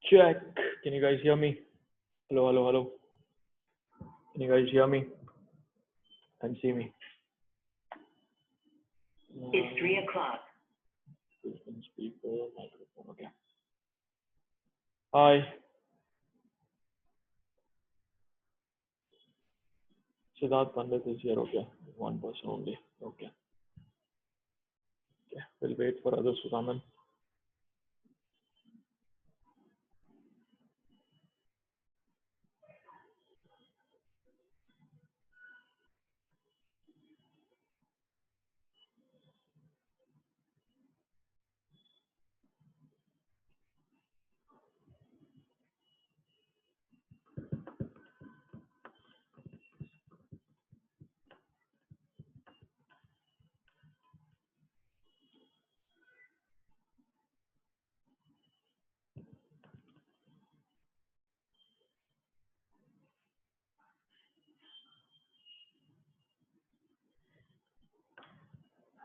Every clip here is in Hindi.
Check. Can you guys hear me? Hello, hello, hello. Can you guys hear me and see me? It's 3 o'clock. Speaker, microphone. Okay. Hi. Siddharth Pandit is here. Okay. One person only. Okay. Okay. We'll wait for others to come in.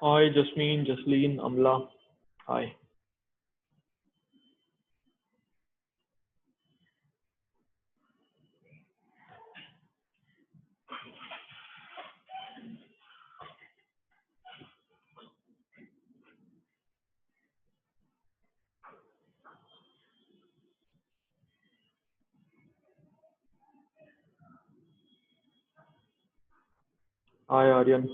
Hi, Jasmine, Jasleen, Amla. Hi. Hi, Aryan.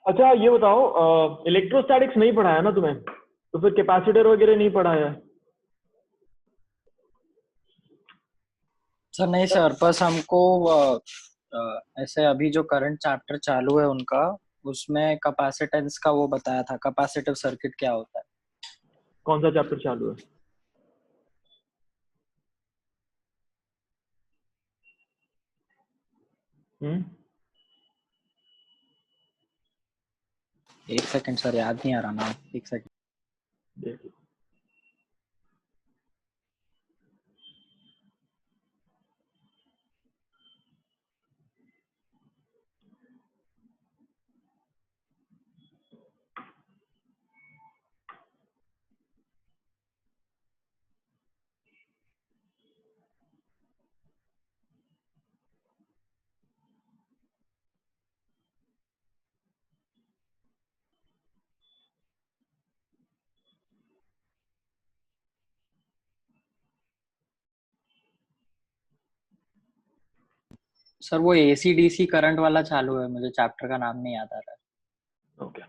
अच्छा ये बताओ, इलेक्ट्रोस्टैटिक्स नहीं पढ़ाया ना तुम्हें, तो फिर कैपेसिटर वगैरह नहीं पढ़ाया? सर नहीं सर, बस हमको ऐसे अभी जो करंट चैप्टर चालू है उनका, उसमें कैपेसिटेंस का वो बताया था, कैपेसिटिव सर्किट क्या होता है। कौन सा चैप्टर चालू है? एक सेकंड सर, याद नहीं आ रहा नाम, एक सेकंड। देख लो। सर वो एसी डीसी करंट वाला चालू है, मुझे चैप्टर का नाम नहीं याद आ रहा है। ओके।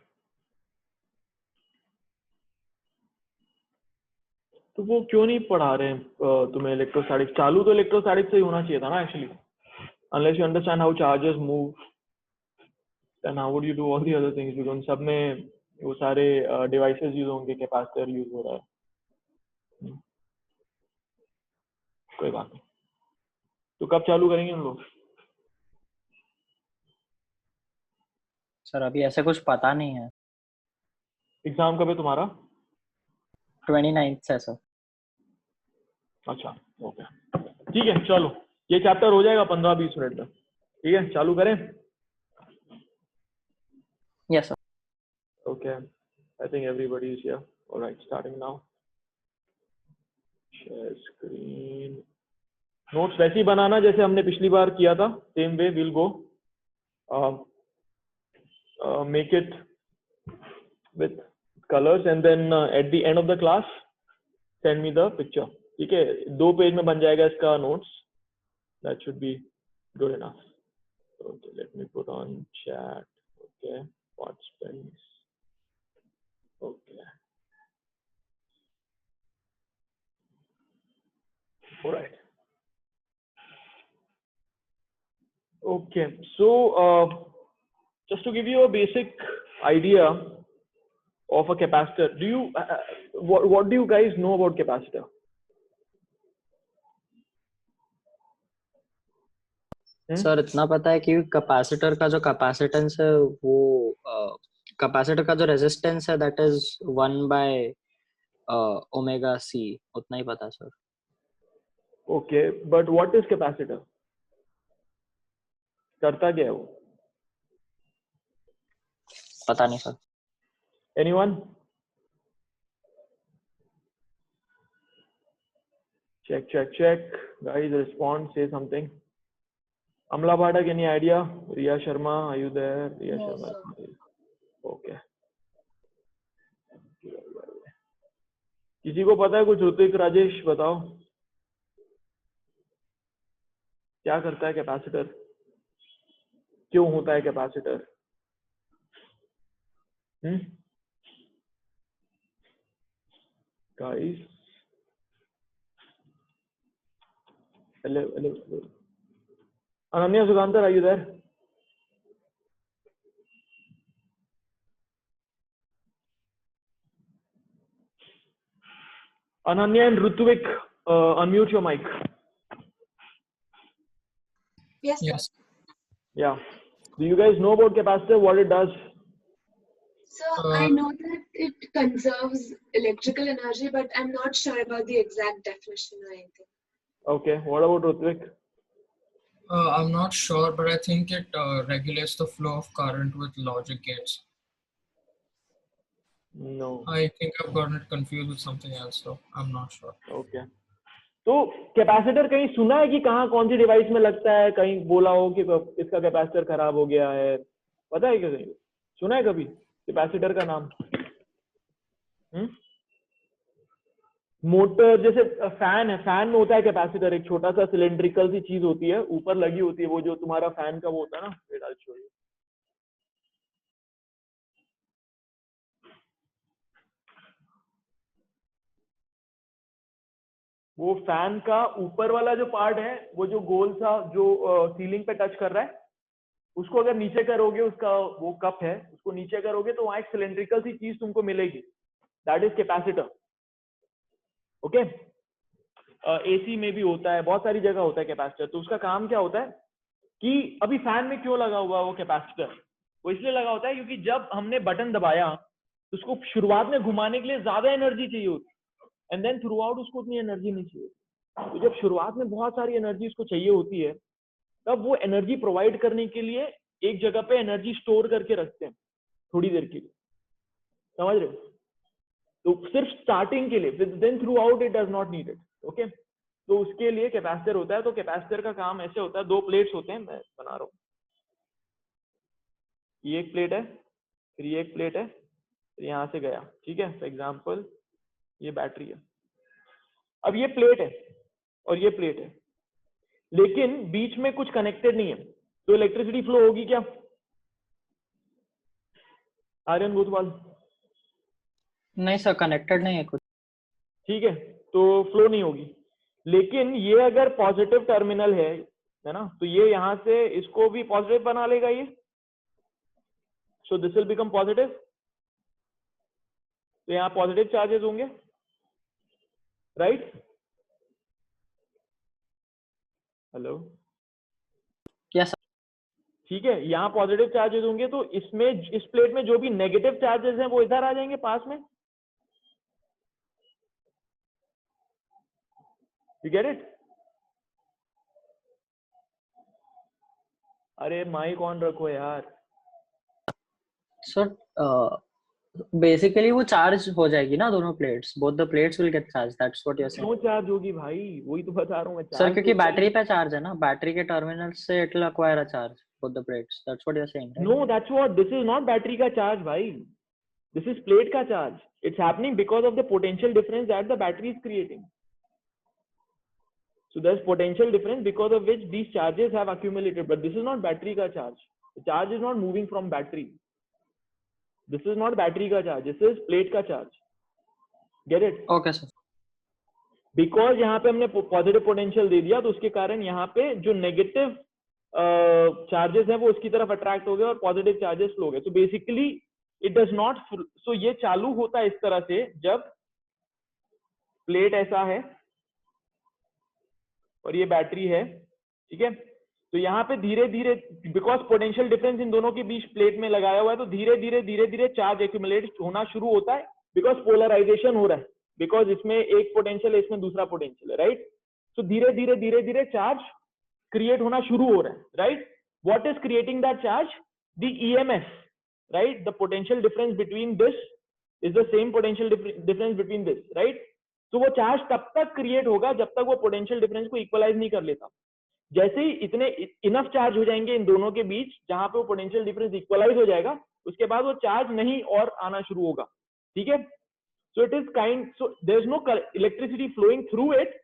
तो वो क्यों नहीं पढ़ा रहे हैं तुम्हें इलेक्ट्रोस्टैटिक्स? चालू तो इलेक्ट्रोस्टैटिक्स से ही होना चाहिए था ना actually, unless you understand how charges move, then how would you do all the other things? because उन सब में वो सारे डिवाइसेस यूज होंगे, कैपेसिटर यूज हो रहा है। कोई बात नहीं। तो कब चालू करेंगे हम लोग? सर अभी ऐसे कुछ पता नहीं है। एग्जाम कब है तुम्हारा? 29 से सर। अच्छा ओके, ठीक है, चलो ये चैप्टर हो जाएगा 15-20 मिनट में। ठीक है, चालू करें? Yes sir. Okay, I think everybody is here. Alright, starting now. Share screen. Notes वैसे ही बनाना जैसे हमने पिछली बार किया था, same way will go. Make it with colours and then at the end of the class send me the picture. ठीक है, 2 पेज में बन जाएगा इसका notes. That should be good enough. Okay, let me put on chat. Okay, participants Okay, so just to give you a basic idea of a capacitor, do you what do you guys know about capacitor? Sir इतना पता है कि कैपेसिटर का जो कैपेसिटेंस है वो कैपेसिटर का जो रेजिस्टेंस है दैट इज 1/ओमेगा सी, उतना ही पता है sir. Okay, but what is capacitor? करता क्या है वो? पता नहीं sir. Anyone? Check. Guys, respond. Say something. Amla Bhatak, any idea? Riya Sharma, are you there? Riya No, Sharma. sir. Okay. किसी को पता है कुछ? ऋतिक, राजेश बताओ क्या करता है कैपेसिटर, क्यों होता है capacitor? Guys, hello. Ananya, Sugandhar, are you there? Ananya and Rutvik, unmute your mic. Yes, sir. Yes. Yeah. Do you guys know about capacitor, what it does? So I know that it conserves electrical energy, but I'm not sure about the exact definition or anything. Okay. What about Rutvik? I'm not sure, but I think it regulates the flow of current with logic gates. No. I think I've gotten it confused with something else, so I'm not sure. Okay. तो कैपेसिटर कहीं सुना है कि कहाँ कौन सी डिवाइस में लगता है? कहीं बोला हो कि इसका कैपेसिटर खराब हो गया है? पता है क्या? कहीं सुना है कभी कैपेसिटर का नाम? मोटर जैसे फैन है, फैन में होता है कैपेसिटर, एक छोटा सा सिलेंड्रिकल सी चीज होती है, ऊपर लगी होती है, वो जो तुम्हारा फैन का वो होता है ना, वो फैन का ऊपर वाला जो पार्ट है, वो जो गोल सा जो सीलिंग पे टच कर रहा है, उसको अगर नीचे करोगे, उसका वो कप है, उसको नीचे करोगे तो वहां एक सिलेंड्रिकल सी चीज तुमको मिलेगी, that is capacitor. Okay, AC में भी होता है, बहुत सारी जगह होता है कैपेसिटर। तो उसका काम क्या होता है कि अभी फैन में क्यों लगा हुआ वो कैपेसिटर? वो इसलिए लगा होता है क्योंकि जब हमने बटन दबाया तो उसको शुरुआत में घुमाने के लिए ज्यादा एनर्जी चाहिए होती, एंड देन थ्रू आउट उसको उतनी एनर्जी नहीं चाहिए। तो जब शुरुआत में बहुत सारी एनर्जी उसको चाहिए होती है, तब वो एनर्जी प्रोवाइड करने के लिए एक जगह पे एनर्जी स्टोर करके रखते हैं थोड़ी देर के लिए, समझ रहे हो? तो सिर्फ स्टार्टिंग के लिए, then throughout it does not need it. Okay, तो उसके लिए कैपेसिटर होता है। तो कैपेसिटर का काम ऐसे होता है, दो प्लेट्स होते हैं, मैं बना रहा हूँ, ये एक प्लेट है, फिर ये एक प्लेट है, फिर यहाँ से गया, ठीक है? फॉर एग्जाम्पल ये बैटरी है, अब ये प्लेट है और ये प्लेट है, लेकिन बीच में कुछ कनेक्टेड नहीं है, तो इलेक्ट्रिसिटी फ्लो होगी क्या? आर्यन गोथवाल? नहीं सर, कनेक्टेड नहीं है कुछ। ठीक है, तो फ्लो नहीं होगी। लेकिन ये अगर पॉजिटिव टर्मिनल है ना, तो ये यहां से इसको भी पॉजिटिव बना लेगा ये, so this will become positive. तो यहाँ पॉजिटिव चार्जेस होंगे, राइट? Hello, yes sir. ठीक है, यहाँ पॉजिटिव चार्जेस होंगे, तो इसमें, इस प्लेट में जो भी नेगेटिव चार्जेस हैं वो इधर आ जाएंगे पास में। You get it? अरे माइक ऑन रखो यार। सर बेसिकली वो चार्ज हो जाएगी ना दोनों plates, both the plates will get charge, that's what you are saying. क्यों चार्ज होगी भाई? वही तो बता रहा हूँ मैं। सर क्योंकि बैटरी पे चार्ज है ना, बैटरी के टर्मिनल से it will acquire a charge, both the plates, that's what you are saying, right? No, that's what, this is not battery का चार्ज भाई, दिस इज प्लेट का charge. It's happening because of the potential difference that the battery is creating. So there's potential difference because of which these charges have accumulated, but this is not battery ka charge. The charge is not moving from battery. This is not battery ka charge. This is plate ka charge. Get it? Okay sir. Because यहाँ पे हमने positive potential दे दिया, तो उसके कारण यहाँ पे जो negative चार्जेस है वो उसकी तरफ अट्रैक्ट हो गए और पॉजिटिव चार्जेस फ्लो हो गए। तो बेसिकली इट डज नॉट, सो ये चालू होता है इस तरह से जब प्लेट ऐसा है और ये बैटरी है, ठीक है। तो यहाँ पे धीरे धीरे, बिकॉज पोटेंशियल डिफरेंस इन दोनों के बीच प्लेट में लगाया हुआ है, तो धीरे धीरे चार्ज एक्यूमुलेट होना शुरू होता है, बिकॉज पोलराइजेशन हो रहा है, बिकॉज इसमें एक पोटेंशियल है, इसमें दूसरा पोटेंशियल है, राइट। तो धीरे धीरे चार्ज क्रिएट होना शुरू हो रहा है, right. What is creating that charge? The EMF, right. The potential difference between this is the same potential difference between this, right. तो वो चार्ज तब तक क्रिएट होगा जब तक वो पोटेंशियल डिफरेंस को इक्वलाइज नहीं कर लेता। जैसे ही इतने इनफ चार्ज हो जाएंगे इन दोनों के बीच जहां पे वो पोटेंशियल डिफरेंस इक्वलाइज हो जाएगा, उसके बाद वो चार्ज नहीं और आना शुरू होगा, ठीक है। So it is kind, so there is no electricity flowing through it,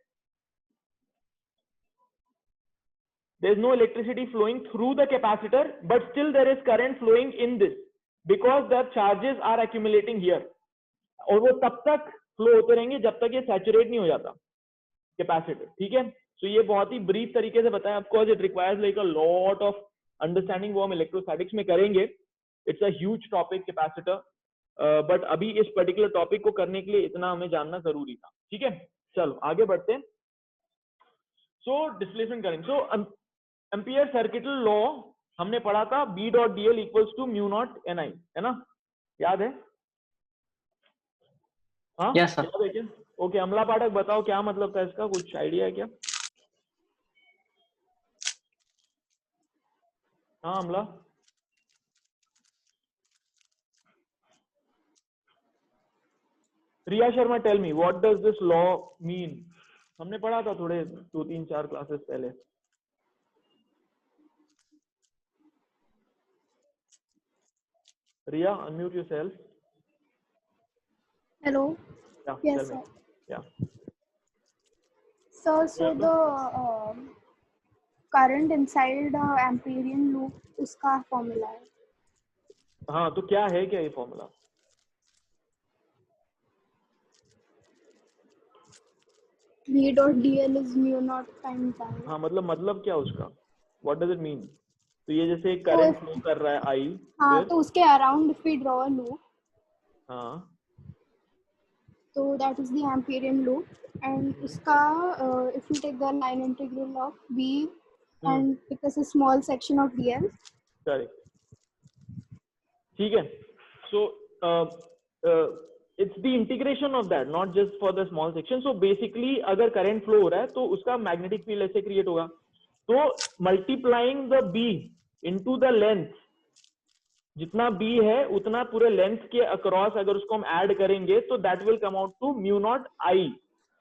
there is no electricity flowing through the capacitor, but still there is current flowing in this because the charges are accumulating here, और वो तब तक फ्लो होते रहेंगे जब तक ये सैचुरेट नहीं हो जाता कैपेसिटर, ठीक है। तो ये बहुत ही ब्रीफ तरीके से बताया, of course it requires like a lot of understanding, वो हम इलेक्ट्रोस्टैटिक्स में करेंगे। It's a huge topic capacitor, but अभी इस पर्टिकुलर टॉपिक को करने के लिए इतना हमें जानना जरूरी था, ठीक है। चलो आगे बढ़ते हैं। So displacement current, so ampere circuital law हमने पढ़ा था, B dot DL equals to mu naught NI, है ना, याद है? हाँ Yes, sir. याद है क्या? ओके, अमला पाठक बताओ क्या मतलब था इसका, कुछ आइडिया है क्या? हाँ Amla, Riya Sharma, tell me what does this law mean? हमने पढ़ा था थोड़े 2-3-4 क्लासेस पहले। Riya, unmute yourself. Hello. Yeah, Yes, tell me. sir. Yeah. So the current inside Amperian loop, उसका formula है. हाँ, तो क्या है क्या ये formula? V dot DL is mu naught times I. हाँ, मतलब क्या उसका? What does it mean? तो ये जैसे करंट फ्लो कर रहा है I, हाँ, फिर? तो उसके around if we draw a loop, हाँ, so that is the Amperian loop, and उसका if you take the line integral of V and take a small section of DL. Correct, ठीक है। So it's the integration of that, not just for the small section. So basically अगर करंट फ्लो हो रहा है तो उसका मैग्नेटिक फील्ड ऐसे क्रिएट होगा, तो multiplying the B into the length, जितना B है उतना पूरे लेंथ के अक्रॉस अगर उसको हम ऐड करेंगे तो that will come out to mu naught I.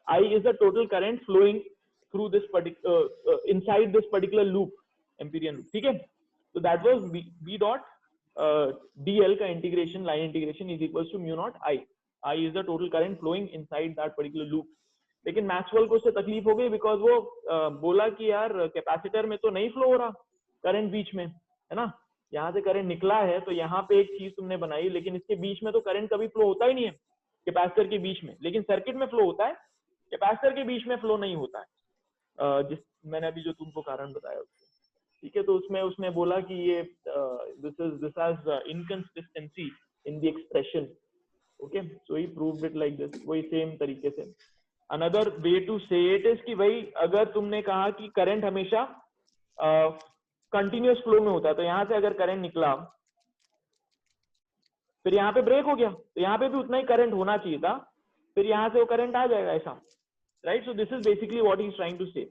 I is the total current flowing through this inside this particular loop, Amperian loop, ठीक है। तो that was B dot DL का integration, line integration is equal to mu naught I. I is the total current flowing inside that particular loop. लेकिन मैक्सवेल को उससे तकलीफ हो गई, बिकॉज वो बोला कि यार कैपेसिटर में तो नहीं फ्लो हो रहा करंट बीच में, है ना, यहाँ से करंट निकला है तो यहाँ पे एक चीज तुमने बनाई, लेकिन इसके बीच में तो करंट कभी फ्लो होता ही नहीं है कैपेसिटर के बीच में, लेकिन सर्किट में फ्लो होता है, कैपेसिटर के बीच में फ्लो नहीं होता है, जिस मैंने अभी जो तुमको कारण बताया उससे, ठीक है। तो उसने बोला कि ये this has inconsistency in the expression, okay, so he proved it like this, वही सेम तरीके से। अनदर वे टू से इट इज कि भाई अगर तुमने कहा कि करंट हमेशा कंटिन्यूअस फ्लो में होता है, तो यहाँ से अगर करंट निकला फिर यहाँ पे ब्रेक हो गया, तो यहाँ पे भी उतना ही करंट होना चाहिए था, फिर यहाँ से वो करंट आ जाएगा ऐसा, right. So this is basically what he is trying to say.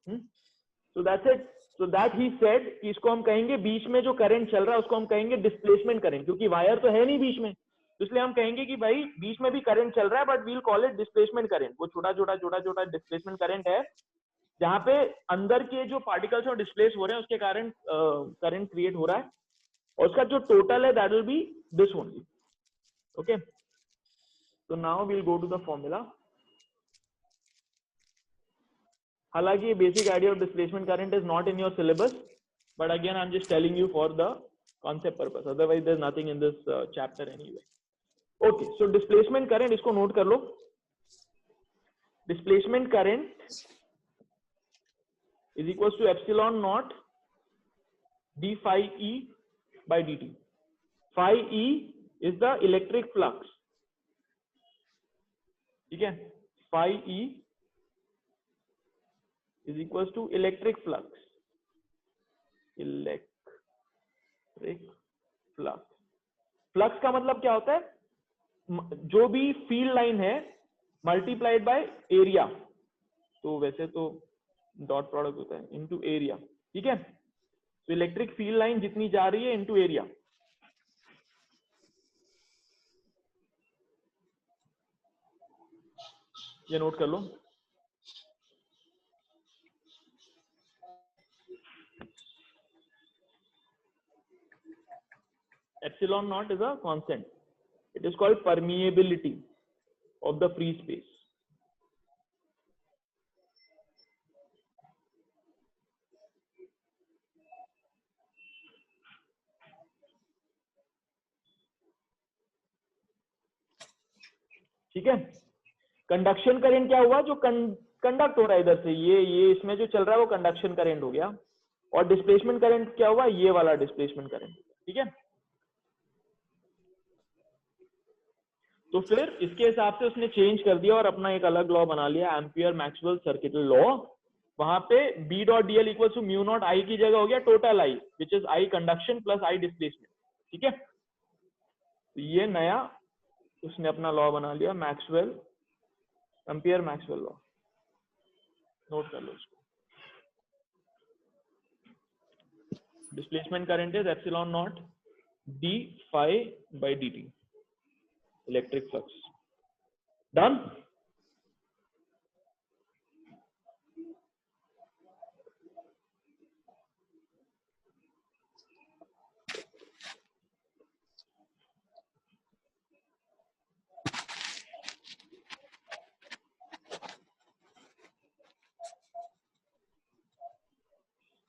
So that's it. So that he said कि इसको हम कहेंगे बीच में जो करंट चल रहा है उसको हम कहेंगे डिस्प्लेसमेंट करंट, क्योंकि वायर तो है नहीं बीच में, तो इसलिए हम कहेंगे कि भाई बीच में भी करंट चल रहा है, but we'll call it displacement current. वो छोटा छोटा डिस्प्लेसमेंट करंट है जहां पे अंदर के जो पार्टिकल्स और डिस्प्लेस हो रहे हैं उसके कारण करंट क्रिएट हो रहा है, और उसका जो टोटल है that will be this only, okay. तो now we'll go to the formula. हालांकि basic idea of displacement current is not in your syllabus, but again I am just telling you for the concept purpose, otherwise there's nothing in this chapter anyway. Okay, so displacement current, इसको नोट कर लो। displacement current is equals to epsilon naught d phi e by dt. Phi e is the electric flux. ठीक है, phi e is equals to electric flux. Electric flux. Flux का मतलब क्या होता है? जो भी फील्ड लाइन है मल्टीप्लाइड बाय एरिया, तो वैसे तो डॉट प्रोडक्ट होता है इनटू एरिया, ठीक है? तो इलेक्ट्रिक फील्ड लाइन जितनी जा रही है इनटू एरिया. ये नोट कर लो. Epsilon naught is a constant. It is called permeability of the free space. ठीक है. कंडक्शन करंट क्या हुआ? जो कंडक्ट हो रहा है इधर से, ये इसमें जो चल रहा है वो कंडक्शन करंट हो गया. और डिस्प्लेसमेंट करंट क्या हुआ? ये वाला डिस्प्लेसमेंट करंट. ठीक है. तो फिर इसके हिसाब से उसने चेंज कर दिया और अपना एक अलग लॉ बना लिया, एम्पियर मैक्सवेल सर्किट लॉ. वहां पे B dot DL equal to mu naught I की जगह हो गया total I, which is I conduction plus I displacement. ठीक है. तो ये नया उसने अपना लॉ बना लिया, Maxwell, ampere Maxwell law. Note कर लो इसको. Displacement current is epsilon not d phi by dt, electric flux. Done?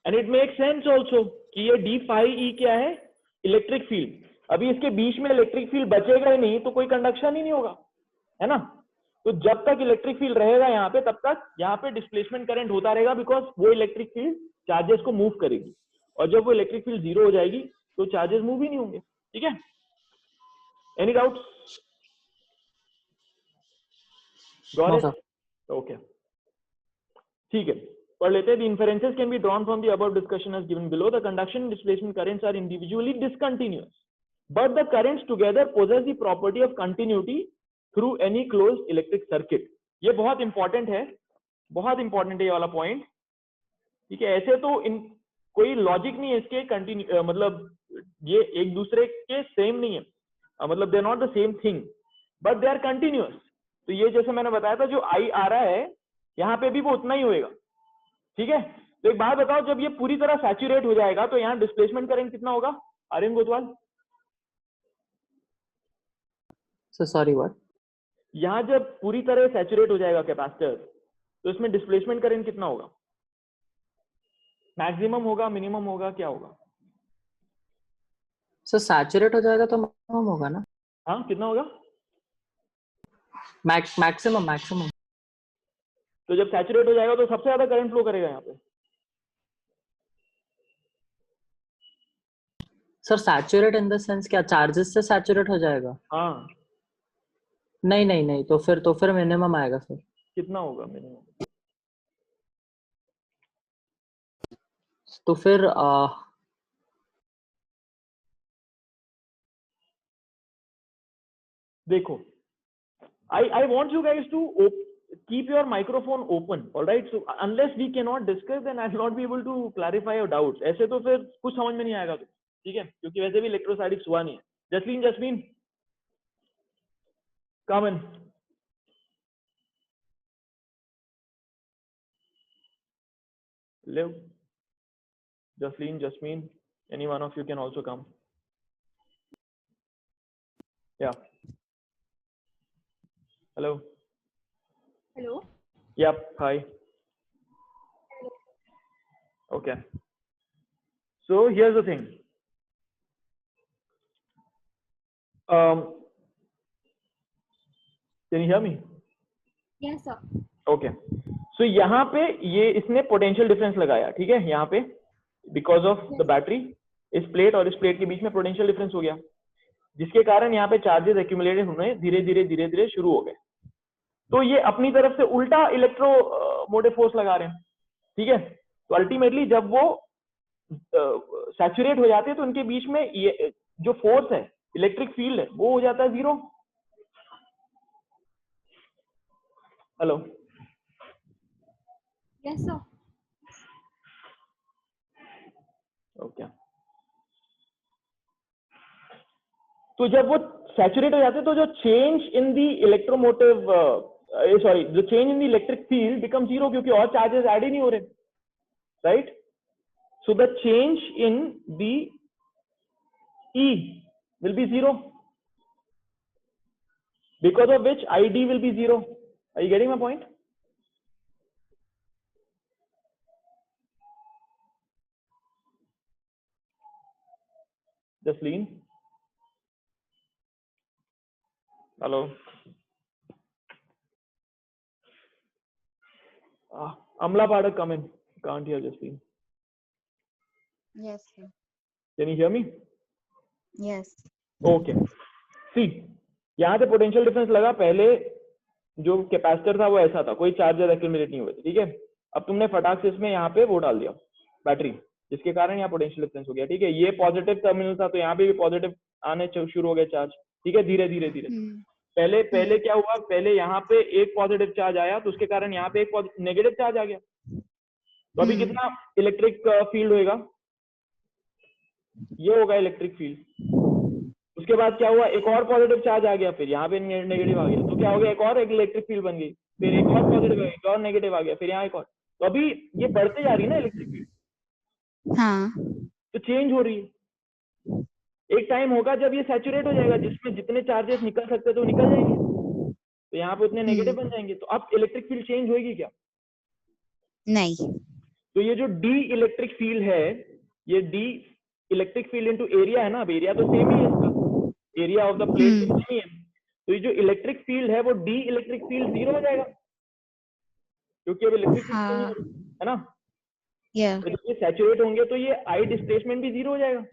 And it makes sense also कि ये d phi e क्या है? Electric field. अभी इसके बीच में इलेक्ट्रिक फील्ड बचेगा ही नहीं तो कोई कंडक्शन ही नहीं होगा, है ना? तो जब तक इलेक्ट्रिक फील्ड रहेगा यहाँ पे, तब तक यहाँ पे डिस्प्लेसमेंट करंट होता रहेगा, बिकॉज वो इलेक्ट्रिक फील्ड चार्जेस को मूव करेगी. और जब वो इलेक्ट्रिक फील्ड जीरो हो जाएगी तो चार्जेस मूव ही नहीं होंगे. ठीक है. Any doubts? Got it? Okay, ठीक है. पढ़ लेते हैं. The inferences can be drawn from the above discussion as given below. The conduction and displacement currents are individually discontinuous, but the currents together possess the property of continuity through any closed electric circuit. ये बहुत इंपॉर्टेंट है, बहुत इंपॉर्टेंट है ये वाला पॉइंट. ठीक है. ऐसे तो कोई लॉजिक नहीं है इसके कंटिन्यू, मतलब ये एक दूसरे के सेम नहीं है, मतलब they are not the same thing, but they are continuous. तो ये जैसे मैंने बताया था, जो I आ रहा है यहाँ पे भी वो उतना ही होएगा. ठीक है. तो एक बात बताओ, जब ये पूरी तरह सैचुरेट हो जाएगा तो यहाँ डिस्प्लेसमेंट करंट कितना होगा? Aryan Gotwal. So sorry, what? यहाँ जब पूरी तरह सैचुरेट हो जाएगा कैपेसिटर, तो इसमें डिस्प्लेसमेंट करंट कितना होगा? मैक्सिमम होगा, मिनिमम होगा, क्या होगा? So सैचुरेट हो जाएगा तो मैक्सिमम होगा ना? हाँ, कितना होगा? मैक्सिमम. तो जब सैचुरेट हो जाएगा तो सबसे ज्यादा करंट फ्लो करेगा यहाँ पे. Sir saturate in the sense क्या चार्जेस से सैचुरेट हो जाएगा? हाँ. नहीं, तो फिर मिनिमम आएगा सर. कितना होगा मिनिमम? तो फिर देखो, I want you guys to keep your microphone open, all right? So unless we cannot discuss, then I'll not be able to clarify your doubts. ऐसे तो फिर कुछ समझ में नहीं आएगा. तो ठीक है, क्योंकि वैसे भी इलेक्ट्रोस्टैटिक्स हुआ नहीं है. Jasleen, come in. Liv, Jasmine, any one of you can also come. Yeah. Hello. Hello. Yep. Hi. Okay. So here's the thing. Can you hear me? Yes, sir. Okay. So यहाँ पे ये इसने पोटेंशियल डिफरेंस लगाया, ठीक है, यहाँ पे, बिकॉज ऑफ द बैटरी. इस प्लेट और इस प्लेट के बीच में पोटेंशियल डिफरेंस हो गया, जिसके कारण यहाँ पे चार्जेस एक्यूमुलेटेड होने धीरे धीरे शुरू हो गए। तो ये अपनी तरफ से उल्टा इलेक्ट्रोमोटिव फोर्स लगा रहे हैं, ठीक है। तो अल्टीमेटली जब वो सैचुरेट हो जाते हैं तो उनके बीच में ये जो फोर्स है, इलेक्ट्रिक फील्ड है, वो हो जाता है zero. Hello, Yes, sir. Okay. तो जब वो सैचुरेट हो जाते हैं तो जो change in the electromotive sorry जो change in the electric field become zero, क्योंकि और चार्जेस ऐड ही नहीं हो रहे, right. So the change in the E will be zero, because of which ID will be zero. Are you getting my point? Jasleen? Hello? Amla Padak, come in. Can't hear Jasleen. Yes, sir. Can you hear me? Yes. Okay. See, यहाँ से पोटेंशियल डिफरेंस लगा, पहले जो कैपेसिटर था वो ऐसा था, कोई चार्जर एक्यूमुलेट नहीं हुए थे, ठीक है। अब तुमने फटाक से इसमें यहाँ पे वो डाल दिया बैटरी, जिसके कारण यहाँ पोटेंशियल डिफरेंस हो गया, ठीक है। ये पॉजिटिव टर्मिनल था तो यहाँ पे भी पॉजिटिव आने शुरू हो गए चार्ज, ठीक है, धीरे धीरे पहले क्या हुआ, पहले यहाँ पे एक पॉजिटिव चार्ज आया तो उसके कारण यहाँ पे एक नेगेटिव चार्ज आ गया। तो अभी कितना इलेक्ट्रिक फील्ड होगा, ये होगा इलेक्ट्रिक फील्ड। उसके बाद क्या हुआ, एक और पॉजिटिव चार्ज आ गया, फिर यहाँ पे नेगेटिव आ गया, तो क्या हो गया, एक और एक इलेक्ट्रिक फील्ड बन गई, फिर एक और पॉजिटिव, एक और नेगेटिव आ गया, फिर यहाँ एक और। तो अभी ये बढ़ते जा रही है ना इलेक्ट्रिक फील्ड, हाँ। तो चेंज हो रही है। एक टाइम होगा जब ये सैचुरेट हो जाएगा, जिसमें जितने चार्जेस निकल सकते तो निकल जाएंगे, तो यहाँ पे उतने नेगेटिव बन जाएंगे। तो अब इलेक्ट्रिक फील्ड चेंज होगी क्या? नहीं। तो ये जो डी इलेक्ट्रिक फील्ड है, ये D electric field into area है ना, अब एरिया तो सेम ही है इसका, area of the plate same ही है, तो ये जो इलेक्ट्रिक फील्ड है वो डी इलेक्ट्रिक फील्ड जीरो हो जाएगा, क्योंकि अब इलेक्ट्रिक फील्ड है ना। तो जब ये सैचुरेट होंगे तो ये आई डिस्प्लेसमेंट भी जीरो हो जाएगा।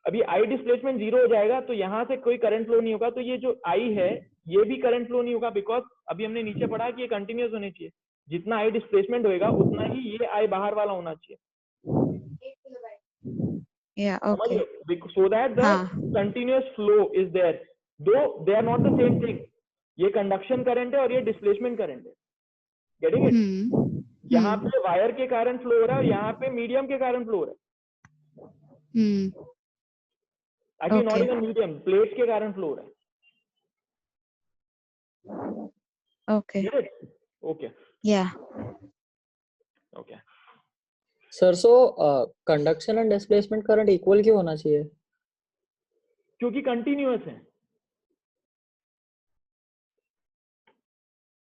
अभी आई डिस्प्लेसमेंट जीरो हो जाएगा तो यहाँ से कोई करंट फ्लो नहीं होगा, तो ये जो आई है ये भी करंट फ्लो नहीं होगा, बिकॉज अभी हमने नीचे पढ़ा कि ये कंटिन्यूअस होने चाहिए, जितना आई डिस्प्लेसमेंट होएगा उतना ही ये आई बाहर वाला होना चाहिए। Yeah, okay. So that the continuous flow is there, though they are not the same thing. ये कंडक्शन करंट है और ये डिस्प्लेसमेंट करंट है, गेटिंग इट। यहाँ पे वायर के कारण फ्लो हो रहा है और यहाँ पे मीडियम के कारण फ्लो हो रहा है। Actually not even medium, plate के कारण फ्लो हो रहा है। Okay. Okay. Yeah. Okay. Sir, so conduction and displacement current equal क्यों होना चाहिए? क्योंकि कंटिन्यूअस है,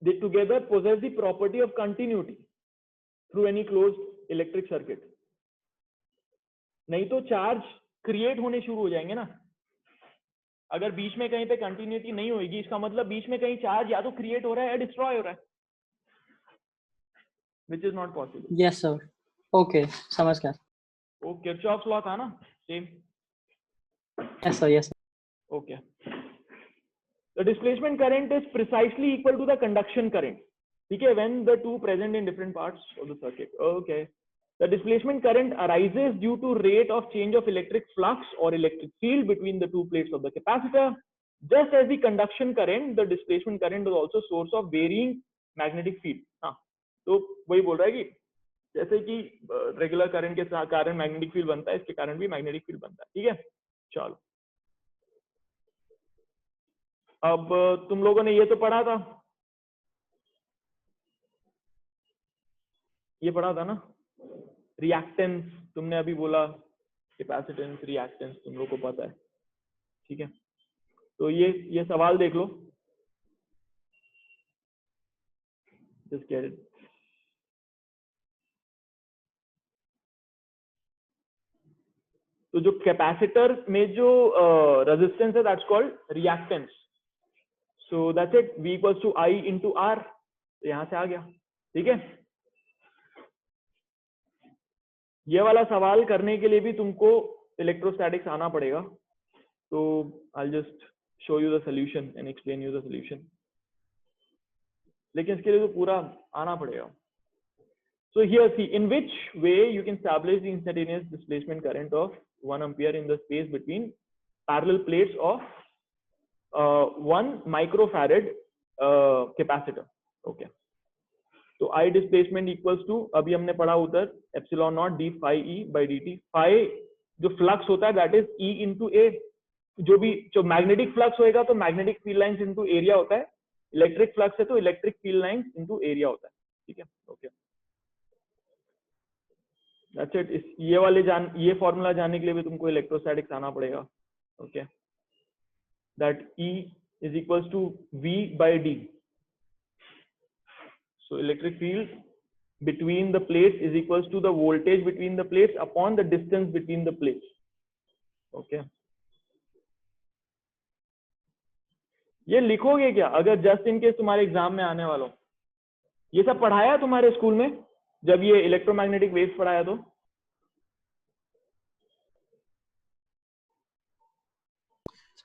they together possess the property of continuity through any closed electric circuit. नहीं तो चार्ज क्रिएट होने शुरू हो जाएंगे ना। अगर बीच में कहीं पे कंटिन्यूटी नहीं होगी, इसका मतलब बीच में कहीं चार्ज या तो क्रिएट हो रहा है या डिस्ट्रॉय हो रहा है, which is not possible. Yes sir, okay, समझ गया। वो किरचॉफ्स लॉ था ना, same. Yes sir, yes. Okay. The displacement current is precisely equal to the conduction current. Okay, when the two present in different parts of the circuit. Okay. The displacement current arises due to rate of change of electric flux or electric field between the two plates of the capacitor. Just as the conduction current, the displacement current is also source of varying magnetic field. हाँ, तो वही बोल रहा है कि जैसे कि रेगुलर करंट के कारण मैग्नेटिक फील्ड बनता है, इसके कारण भी मैग्नेटिक फील्ड बनता है, ठीक है। चलो, अब तुम लोगों ने ये तो पढ़ा था, ये पढ़ा था ना, रिएक्टेंस तुमने अभी बोला, कैपेसिटेंस, रिएक्टेंस तुम लोग को पता है, ठीक है। तो ये सवाल देख लो, जस्ट गेट इट। तो जो कैपेसिटर में जो रेजिस्टेंस है that's called reactance. So that's it, V equals to I into R, तो यहां से आ गया, ठीक है। ये वाला सवाल करने के लिए भी तुमको इलेक्ट्रोस्टैटिक्स आना पड़ेगा, तो I just show you the solution and explain you the solution, लेकिन इसके लिए तो पूरा आना पड़ेगा. So here see in which way you can establish the instantaneous displacement current of 1 ampere in the space between parallel plates of 1 microfarad capacitor. Okay. So I displacement equals to, अभी हमने पढ़ा उधर epsilon naught d phi e by dt. Phi जो फ्लक्स होता है that is E into A. जो मैग्नेटिक फ्लक्स होएगा तो magnetic field lines into area होता है, इलेक्ट्रिक फ्लक्स है तो electric field lines into area होता है. ठीक है. Okay, that's it. ये फॉर्मूला जानने के लिए भी तुमको इलेक्ट्रोस्टैटिक्स आना पड़ेगा. Okay, that E is equals to V by D. So electric field between the plates is equals to the voltage between the plates upon the distance between the plates. Okay. ये लिखोगे क्या अगर जस्ट इन केस तुम्हारे एग्जाम में आने वाला हो? ये सब पढ़ाया तुम्हारे स्कूल में जब ये इलेक्ट्रोमैग्नेटिक वेव्स पढ़ाया तो?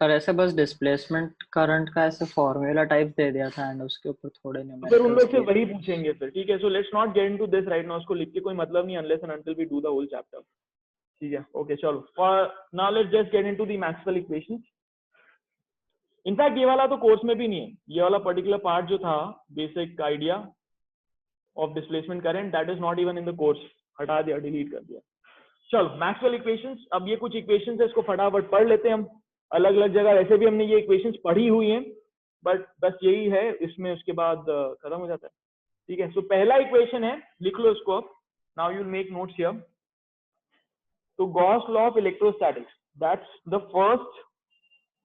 सर ऐसे बस डिस्प्लेसमेंट करंट का ऐसे फॉर्मूला टाइप दे दिया था एंड उसके ऊपर थोड़े फिर उन लोग से वही पूछेंगे फिर. ठीक है, so let's not get into this right now. उसको लिख के कोई मतलब नहीं unless and until we do the whole chapter. ठीक है. ओके, चलो now let's just get into the Maxwell equations. In fact ये वाला तो कोर्स में भी नहीं है. ये वाला पर्टिकुलर पार्ट जो था basic idea of displacement current, that is not even in the course. हटा दिया, डिलीट कर दिया. चलो मैक्सवेल इक्वेशंस. अब ये कुछ इक्वेशंस है, इसको फटाफट पढ़ लेते हैं हम. अलग अलग जगह वैसे भी हमने ये इक्वेशंस पढ़ी हुई हैं, बट बस यही है इसमें, उसके बाद खत्म हो जाता है. ठीक है. सो पहला इक्वेशन है, लिख लो इसको अब. Now you will make notes here. तो Gauss law of electrostatics, that's the first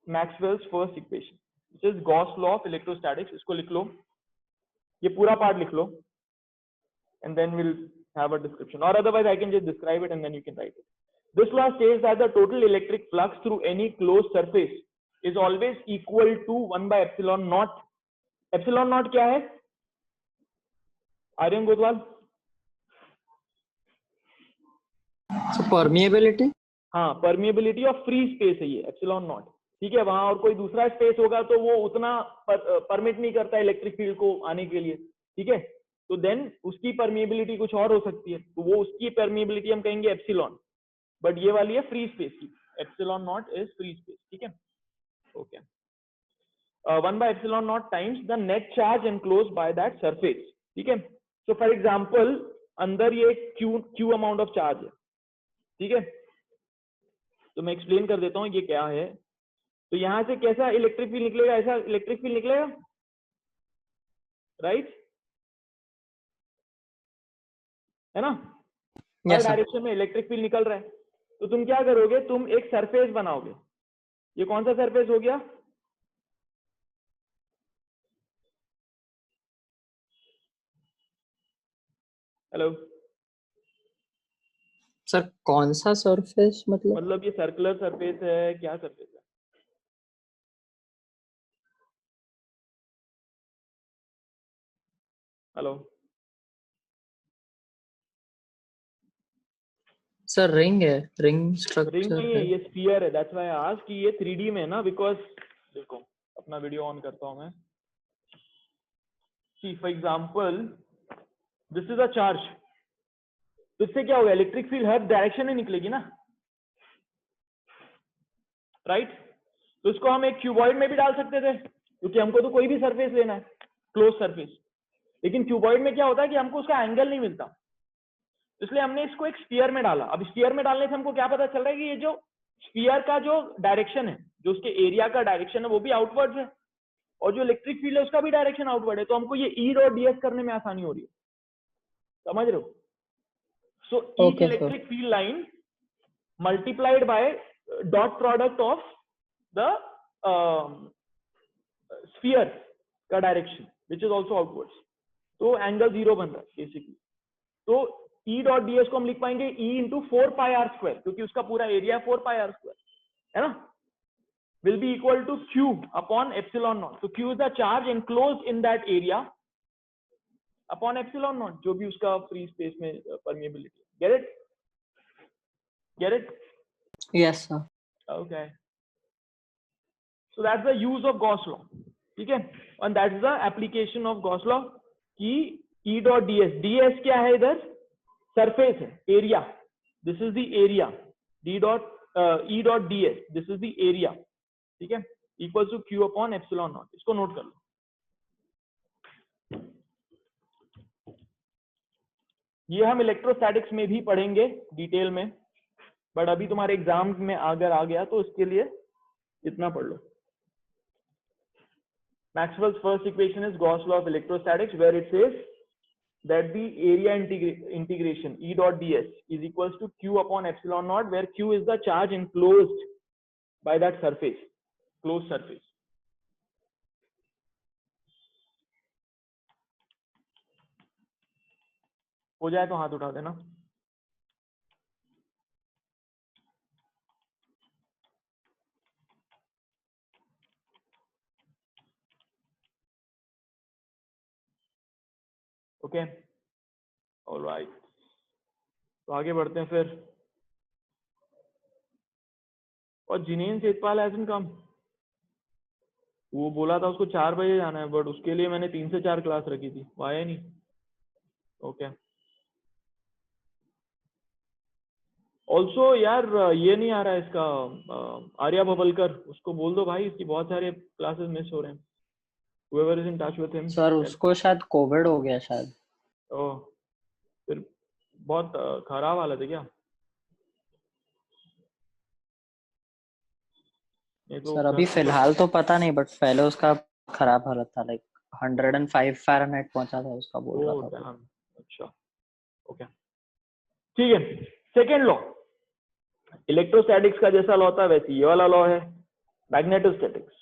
Maxwell's first equation, which is Gauss law of electrostatics. इसको लिख लो, ये पूरा पार्ट लिख लो, and then will have a description, और otherwise I can just describe it and then you can write it. This law states that the total electric flux through any closed surface is always equal to 1 by epsilon naught. Epsilon naught क्या है? आर्यन गोदवाल? So permeability? हाँ, permeability of free space है ये epsilon naught. ठीक है. वहां और कोई दूसरा स्पेस होगा तो वो उतना परमिट नहीं करता इलेक्ट्रिक फील्ड को आने के लिए. ठीक है. तो देन उसकी परमिएबिलिटी कुछ और हो सकती है, तो वो उसकी परमिएबिलिटी हम कहेंगे एप्सिलॉन. बट ये वाली है फ्री स्पेस की. Epsilon not is free space. ठीक है. Okay. 1 by epsilon naught times the net charge enclosed by that surface. ठीक है. सो फॉर एग्जांपल अंदर ये क्यू अमाउंट ऑफ चार्ज है. ठीक है. तो मैं एक्सप्लेन कर देता हूँ ये क्या है. तो यहां से कैसा इलेक्ट्रिक फील्ड निकलेगा? ऐसा इलेक्ट्रिक फील्ड निकलेगा, राइट? है ना? हर डायरेक्शन में इलेक्ट्रिक फील्ड निकल रहा है. तो तुम क्या करोगे? तुम एक सरफेस बनाओगे. ये कौन सा सरफेस हो गया? हेलो सर कौन सा सरफेस? मतलब ये सर्कुलर सरफेस है, क्या सरफेस है? हेलो सर रिंग है, रिंग स्ट्रक्चर रिंग नहीं है, ये स्फीयर है. दैट्स व्हाई आई आस्क्ड कि ये 3D में है ना, बिकॉज देखो अपना वीडियो ऑन करता हूं मैं. See for example this is a charge. तो इससे क्या होगा? इलेक्ट्रिक फील्ड हर डायरेक्शन में निकलेगी ना, राइट? तो इसको हम एक क्यूबॉइड में भी डाल सकते थे, क्योंकि हमको तो कोई भी सरफेस लेना है, क्लोज सरफेस. लेकिन क्यूबॉइड में क्या होता है कि हमको उसका एंगल नहीं मिलता, इसलिए हमने इसको एक स्फीयर में डाला. अब स्फीयर में डालने से हमको क्या पता चल रहा है कि ये जो स्फीयर का जो डायरेक्शन है, जो उसके एरिया का डायरेक्शन है, वो भी आउटवर्ड है, और जो इलेक्ट्रिक फील्ड है उसका भी डायरेक्शन आउटवर्ड है. तो हमको ये ई डॉट डीएस करने में आसानी हो रही है. समझ रहे हो? So each electric field line multiplied by dot product of the sphere का direction which is also outward. तो एंगल 0 बन रहा है बेसिकली. तो E डॉट ds को हम लिख पाएंगे E इंटू 4πr², क्योंकि उसका पूरा एरिया 4πr², है ना, will be equal to Q upon epsilon naught. So Q is the charge enclosed in that area upon epsilon naught, जो भी उसका फ्री स्पेस में permeability. Get it? Get it? Yes, sir. Okay. So that's the use of Gauss law. ठीक है? And that's the application of Gauss law कि E dot ds. ds क्या है इधर? Surface है, area. This is the area. D dot E dot ds. This is the area. ठीक है? Equals to Q upon epsilon naught. इसको नोट कर लो. ये हम इलेक्ट्रोस्टैटिक्स में भी पढ़ेंगे डिटेल में, बट अभी तुम्हारे एग्जाम में अगर आ गया तो उसके लिए इतना पढ़ लो. Maxwell's first equation is Gauss law of electrostatics, where it says that the area integration E dot ds is equals to Q upon epsilon naught, where Q is the charge enclosed by that surface, closed surface. हो जाए तो हाथ उठा देना. ओके, ऑलराइट, तो आगे बढ़ते हैं फिर. और जिनेन सेतपाल हैजंट कम. वो बोला था उसको 4 बजे जाना है, बट उसके लिए मैंने 3 से 4 क्लास रखी थी, वो आया नहीं. ओके. ऑल्सो यार ये नहीं आ रहा है इसका आर्या भवलकर, उसको बोल दो भाई, इसकी बहुत सारे क्लासेस मिस हो रहे हैं. Whoever is in touch with him. Sir उसको शायद कोविड हो गया शायद. ओह, फिर बहुत खराब हालत है क्या? तो सर अभी फिलहाल तो पता नहीं, बट पहले उसका खराब हालत था, लाइक 105 फ़ारेनहाइट पहुंचा था उसका, बोल रहा था. अच्छा, ओके, ठीक है. सेकेंड लॉ इलेक्ट्रोस्टैटिक्स का जैसा लॉ था वैसे ये वाला लॉ है, magnetostatics,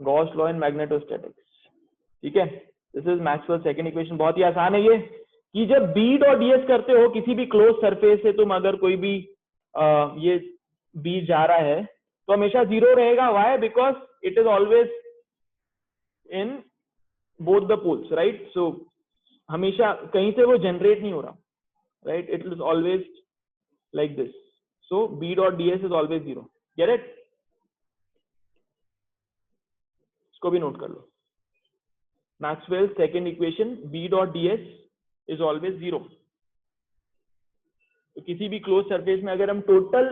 Gauss law in magnetostatics. ठीक है, this is Maxwell second equation. बहुत ही आसान है ये, कि जब B डॉट ds करते हो किसी भी क्लोज सरफेस से, तुम अगर कोई भी ये B जा रहा है तो हमेशा 0 रहेगा. Why? Because it is always in both the poles, right? सो हमेशा कहीं से वो जनरेट नहीं हो रहा, right? It is always like this. So B dot ds is always 0. Get it? इसको भी नोट कर लो. Maxwell's second equation, B dot ds is always 0. तो किसी भी क्लोज सरफेस में अगर हम total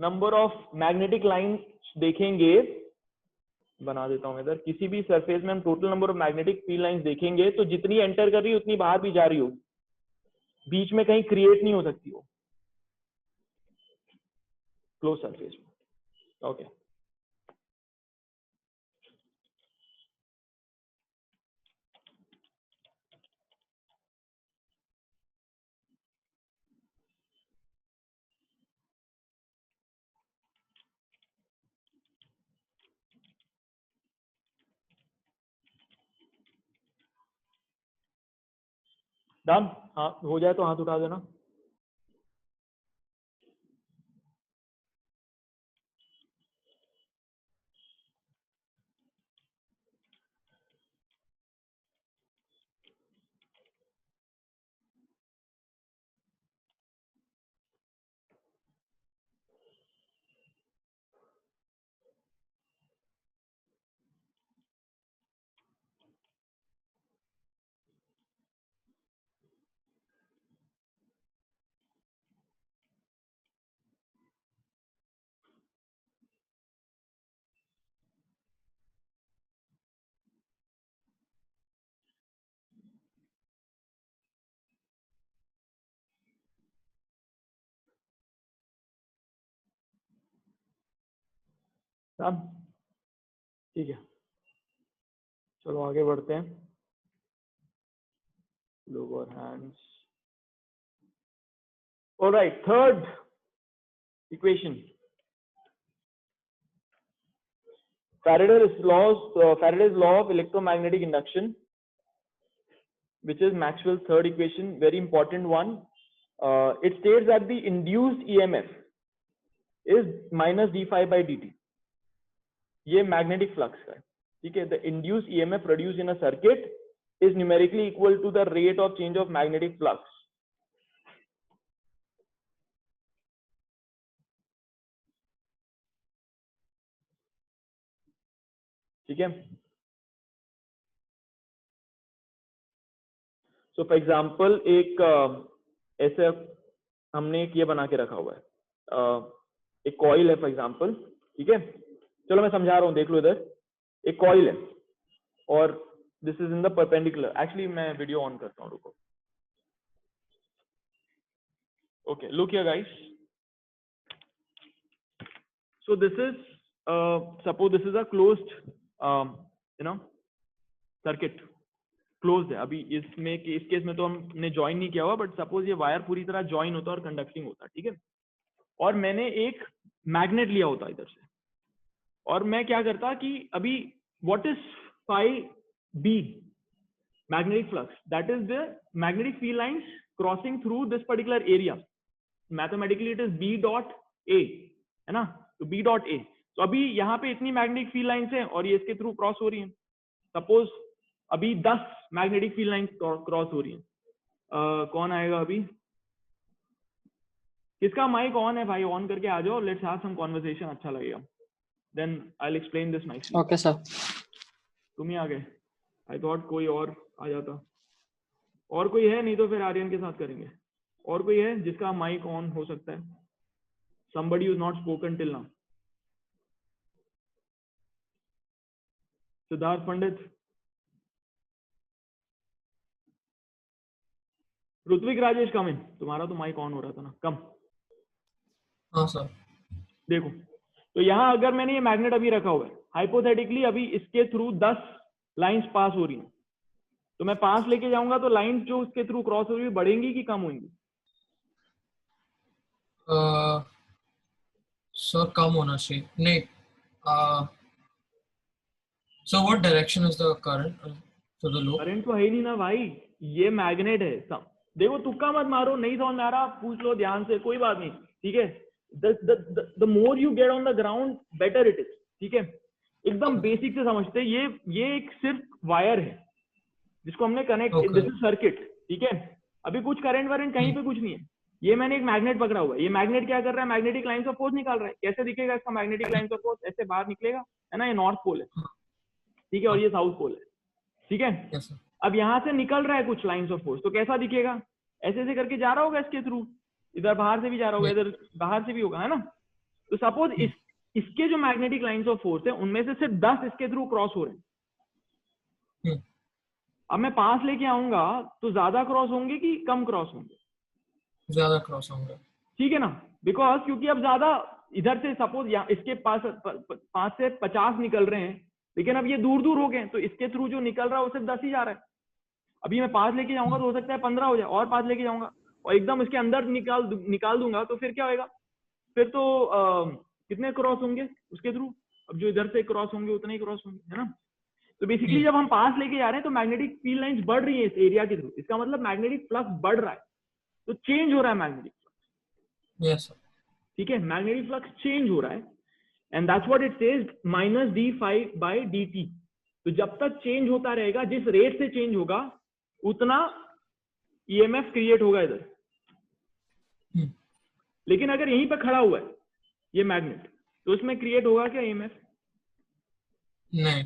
number of magnetic lines देखेंगे, बना देता हूं इधर, किसी भी सरफेस में हम total number of magnetic field lines देखेंगे तो जितनी एंटर कर रही है उतनी बाहर भी जा रही होगी, बीच में कहीं क्रिएट नहीं हो सकती वो क्लोज सरफेस में. Okay, done. हाँ, हो जाए तो हाथ उठा देना. डन, ठीक है, चलो आगे बढ़ते हैं. Lower hands. Alright, third equation, Faraday's law of electromagnetic induction, which is Maxwell's third equation, very important one. It states that the induced EMF is minus d phi by dt. ये magnetic flux का है, ठीक है. The induced EMF produced in a circuit is numerically equal to the rate of change of magnetic flux. ठीक है। सो फॉर एग्जाम्पल एक ऐसे हमने एक ये बना के रखा हुआ है, एक कॉइल है फॉर एग्जाम्पल, ठीक है। चलो मैं समझा रहा हूँ, देख लो इधर एक कॉइल है और this is in the perpendicular. Actually मैं वीडियो ऑन करता हूँ, रुको। Okay, look here guys. So this is suppose this is a closed circuit, closed है। अभी इसमें इस केस में तो हमने ज्वाइन नहीं किया हुआ, बट सपोज ये वायर पूरी तरह ज्वाइन होता और कंडक्टिंग होता, ठीक है। और मैंने एक मैग्नेट लिया होता इधर से, और मैं क्या करता कि अभी what is phi B magnetic flux, that is the magnetic field lines crossing through this particular area. Mathematically it is B dot A, है ना, तो B dot A। तो अभी यहाँ पे इतनी मैग्नेटिक फील्ड लाइंस हैं और ये इसके थ्रू क्रॉस हो रही हैं। सपोज अभी 10 मैग्नेटिक फील्ड लाइंस क्रॉस हो रही हैं। कौन आएगा अभी? किसका माइक ऑन है भाई? ऑन करके आ जाओ, लेट्स हैव सम कॉन्वर्सेशन, अच्छा लगेगा। Then I will explain this nicely. Okay sir. तुम ही आ गए, आई थॉट कोई और आ जाता। और कोई है? नहीं तो फिर आर्यन के साथ करेंगे। और कोई है जिसका माइक ऑन हो सकता है? somebody who's not spoken till now। Siddharth पंडित, ऋत्विक राजेश, कम इन। तुम्हारा तो माइक ऑन हो रहा था ना, कम। हाँ सर। देखो, तो यहाँ अगर मैंने ये मैग्नेट अभी रखा हुआ है, हाइपोथेटिकली अभी इसके थ्रू 10 लाइंस पास हो रही हैं, तो मैं 5 लेके जाऊंगा तो लाइन जो उसके थ्रू क्रॉस हो रही है बढ़ेंगी कि कम होंगी? सर कम होना चाहिए। नहीं, so what direction is the current to the loop? Current तो है ही नहीं ना भाई, ये मैग्नेट है। देखो, तुक्का मत मारो, नहीं समझ में आ रहा पूछ लो ध्यान से, कोई बात नहीं, ठीक है। The more you get on the ground better it is, ठीक है। एकदम बेसिक से समझते, ये एक सिर्फ वायर है जिसको हमने कनेक्ट, दिस इज सर्किट, ठीक है। अभी कुछ करंट वरेंट कहीं पे कुछ नहीं है। ये मैंने एक मैग्नेट पकड़ा हुआ है, ये मैग्नेट क्या कर रहा है? मैग्नेटिक लाइंस ऑफ फोर्स निकाल रहा है। कैसे दिखेगा इसका मैग्नेटिक लाइंस ऑफ फोर्स? ऐसे बाहर निकलेगा, है ना। ये नॉर्थ पोल है, ठीक है, और ये साउथ पोल है, ठीक है। Yes, sir. अब यहाँ से निकल रहा है कुछ लाइंस ऑफ फोर्स, तो कैसा दिखेगा? ऐसे ऐसे करके जा रहा होगा इसके थ्रू, इधर बाहर से भी जा रहा होगा, इधर बाहर से भी होगा, है ना। तो सपोज इसके जो मैग्नेटिक लाइंस ऑफ फोर्स है उनमें से सिर्फ 10 इसके थ्रू क्रॉस हो रहे हैं। अब मैं 5 लेके आऊंगा तो ज्यादा क्रॉस होंगे कि कम क्रॉस होंगे? ज्यादा क्रॉस होंगे, ठीक है ना, बिकॉज क्योंकि अब ज्यादा इधर से सपोज इसके पास 5 से 50 निकल रहे हैं, लेकिन अब ये दूर दूर हो गए, तो इसके थ्रू जो निकल रहा है वो सिर्फ 10 ही जा रहा है। अभी मैं 5 लेके जाऊंगा तो हो सकता है 15 हो जाए, और 5 लेके जाऊंगा और एकदम इसके अंदर निकाल दूंगा, तो फिर क्या होगा? फिर तो कितने क्रॉस होंगे उसके थ्रू? अब जो इधर से क्रॉस होंगे उतने ही क्रॉस होंगे, है ना। तो बेसिकली जब हम 5 लेके जा रहे हैं तो मैग्नेटिक फील्ड लाइंस बढ़ रही है इस एरिया के थ्रू, इसका मतलब मैग्नेटिक फ्लक्स बढ़ रहा है, तो चेंज हो रहा है मैग्नेटिक फ्लक्स। यस सर, ठीक है, मैग्नेटिक फ्लक्स चेंज हो रहा है, and that's what it says minus d∅dt। तो जब तक चेंज होता रहेगा, जिस रेट से चेंज होगा उतना ईएमएफ क्रिएट होगा इधर। लेकिन अगर यहीं पे खड़ा हुआ है ये मैग्नेट, तो इसमें क्रिएट होगा क्या ईएमएफ? नहीं,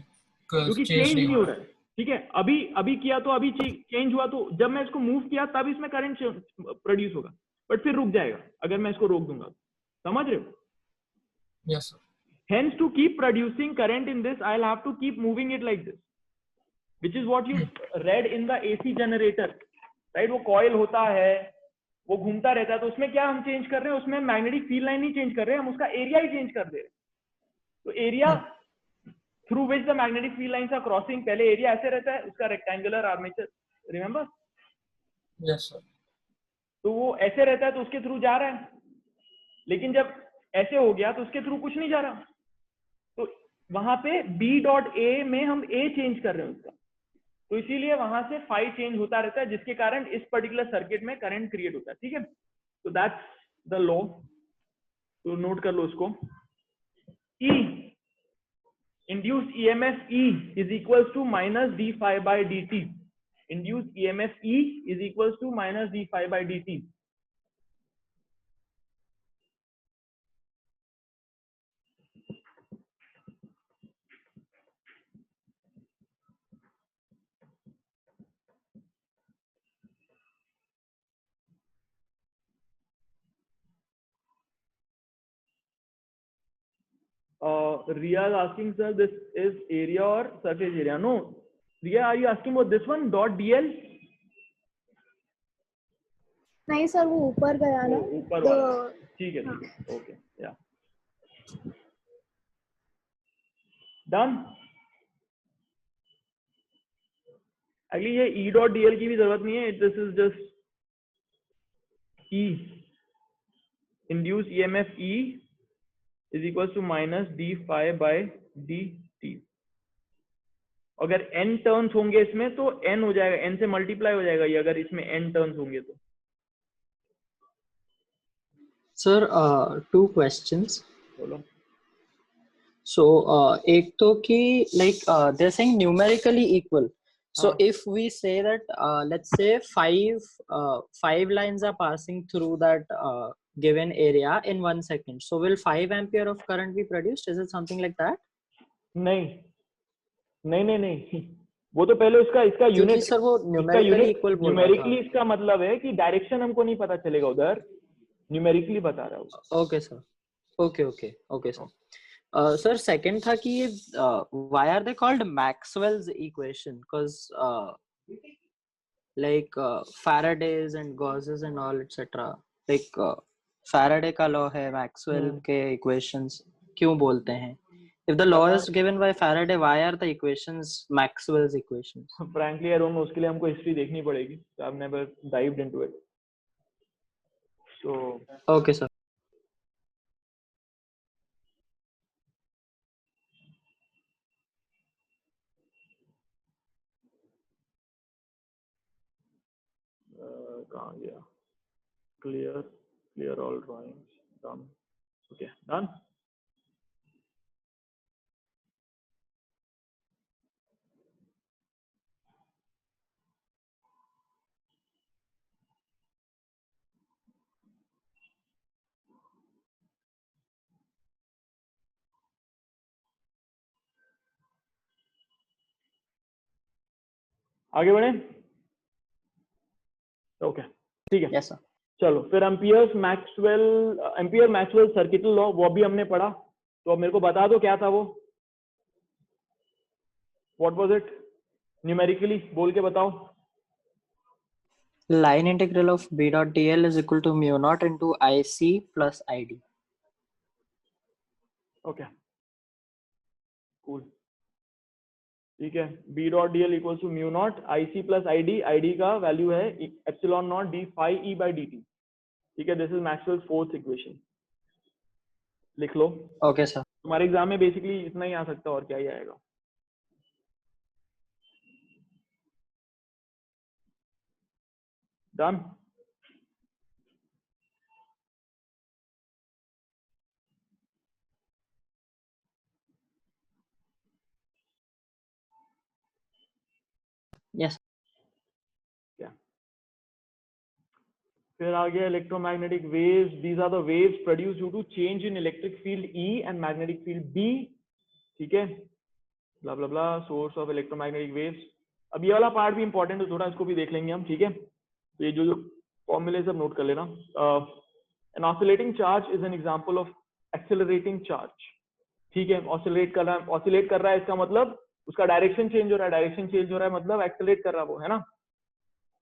क्योंकि चेंज नहीं हो रहा है, ठीक है। अभी किया तो अभी चेंज हुआ, तो जब मैं इसको मूव किया तब इसमें करंट प्रोड्यूस होगा, बट फिर रुक जाएगा अगर मैं इसको रोक दूंगा। समझ रहे हो? Yes sir. Hence, to keep producing current in this, I'll have to keep moving it like this, which is what you read in the AC generator, right? वो कॉइल होता है, वो घूमता रहता है, तो उसमें क्या हम चेंज कर रहे हैं? उसमें मैग्नेटिक फील्ड लाइन नहीं चेंज कर रहे हैं, हम उसका एरिया ही चेंज कर दे रहे हैं। तो area through which the magnetic field lines are crossing, पहले एरिया ऐसे रहता है उसका, rectangular armature, remember? Yes sir. तो वो ऐसे रहता है तो उसके थ्रू जा रहा है, लेकिन जब ऐसे हो गया तो उसके थ्रू कुछ नहीं जा रहा, तो वहां पे B.A में हम A चेंज कर रहे हैं उसका, तो इसीलिए वहां से फाई चेंज होता रहता है, जिसके कारण इस पर्टिकुलर सर्किट में करंट क्रिएट होता है। ठीक है, तो दैट्स द लॉ, तो नोट कर लो उसको। E induced EMF E is equals to minus d∅dt. Induced EMF E is equals to minus d∅dt. Riya is asking, sir, this is area or surface area? No, Riya, are you asking about this one dot dl? नहीं सर वो ऊपर गया ना ऊपर The- वाला, ठीक है, ओके, या डन। अगली ये E डॉट dl की भी जरूरत नहीं है, this is just E, induce EMF E is equal to minus d phi by d t. अगर n टर्न्स होंगे इसमें तो n हो जाएगा, n से मल्टीप्लाई हो जाएगा ये, अगर इसमें n टर्न्स होंगे तो। Sir, two questions. बोलो। So, एक तो कि like they're saying numerically equal. So हाँ। if we say that let's say five lines are passing through that given area in 1 second. So will 5 ampere of current be produced? Is it something like that? नहीं नहीं नहीं नहीं, वो तो पहले उसका इसका क्योंकि यूनिट, सर वो numerically equal बोल रहा न्यूमेरिकली था. इसका मतलब है कि डायरेक्शन हमको नहीं पता चलेगा उधर, न्यूमेरिकली बता रहा हूँ। Okay sir. Okay sir. Sir, second था कि why are they called Maxwell's equation? Because like Faraday's and Gauss's and all etc. Like Faraday का law है, Maxwell के equations क्यों बोलते हैं? If the law is given by Faraday, why are the equations Maxwell's equations? Frankly, I don't know, उसके लिए हमको हिस्ट्री देखनी पड़ेगी, so I've never dived into it. So Okay sir. कहाँ गया? Clear all drawings, done. Okay, done. आगे बढ़े? ओके, ठीक है। Yes sir. चलो फिर एम्पियर मैक्सवेल सर्किटल लॉ, वो भी हमने पढ़ा, तो अब मेरे को बता दो क्या था वो, व्हाट वाज इट, न्यूमेरिकली बोल के बताओ। Line integral of B dot dl is equal to mu naught into IC plus ID. Okay, cool, ठीक है। B dot D L equal to mu naught IC plus ID का वैल्यू है epsilon naught d phi E by d t, ठीक है। This is Maxwell's fourth equation, लिख लो। Okay sir. तुम्हारे एग्जाम में बेसिकली इतना ही आ सकता है, और क्या ही आएगा। डन। Yes. फिर आ गया electromagnetic waves, these are the waves produce due to change in electric field E and magnetic field B, ठीक है। ब्ला ब्ला ब्ला, सोर्स ऑफ इलेक्ट्रोमैग्नेटिक वेव्स। अब ये वाला पार्ट भी इंपॉर्टेंट है, थोड़ा इसको भी देख लेंगे हम, ठीक है। तो ये जो फॉर्मूले सब नोट कर लेना। An oscillating charge is an example of accelerating charge, ठीक है। ऑसिलेट कर रहा है इसका मतलब उसका डायरेक्शन चेंज हो रहा है, डायरेक्शन चेंज हो रहा है मतलब एक्सेलरेट कर रहा है वो, है ना।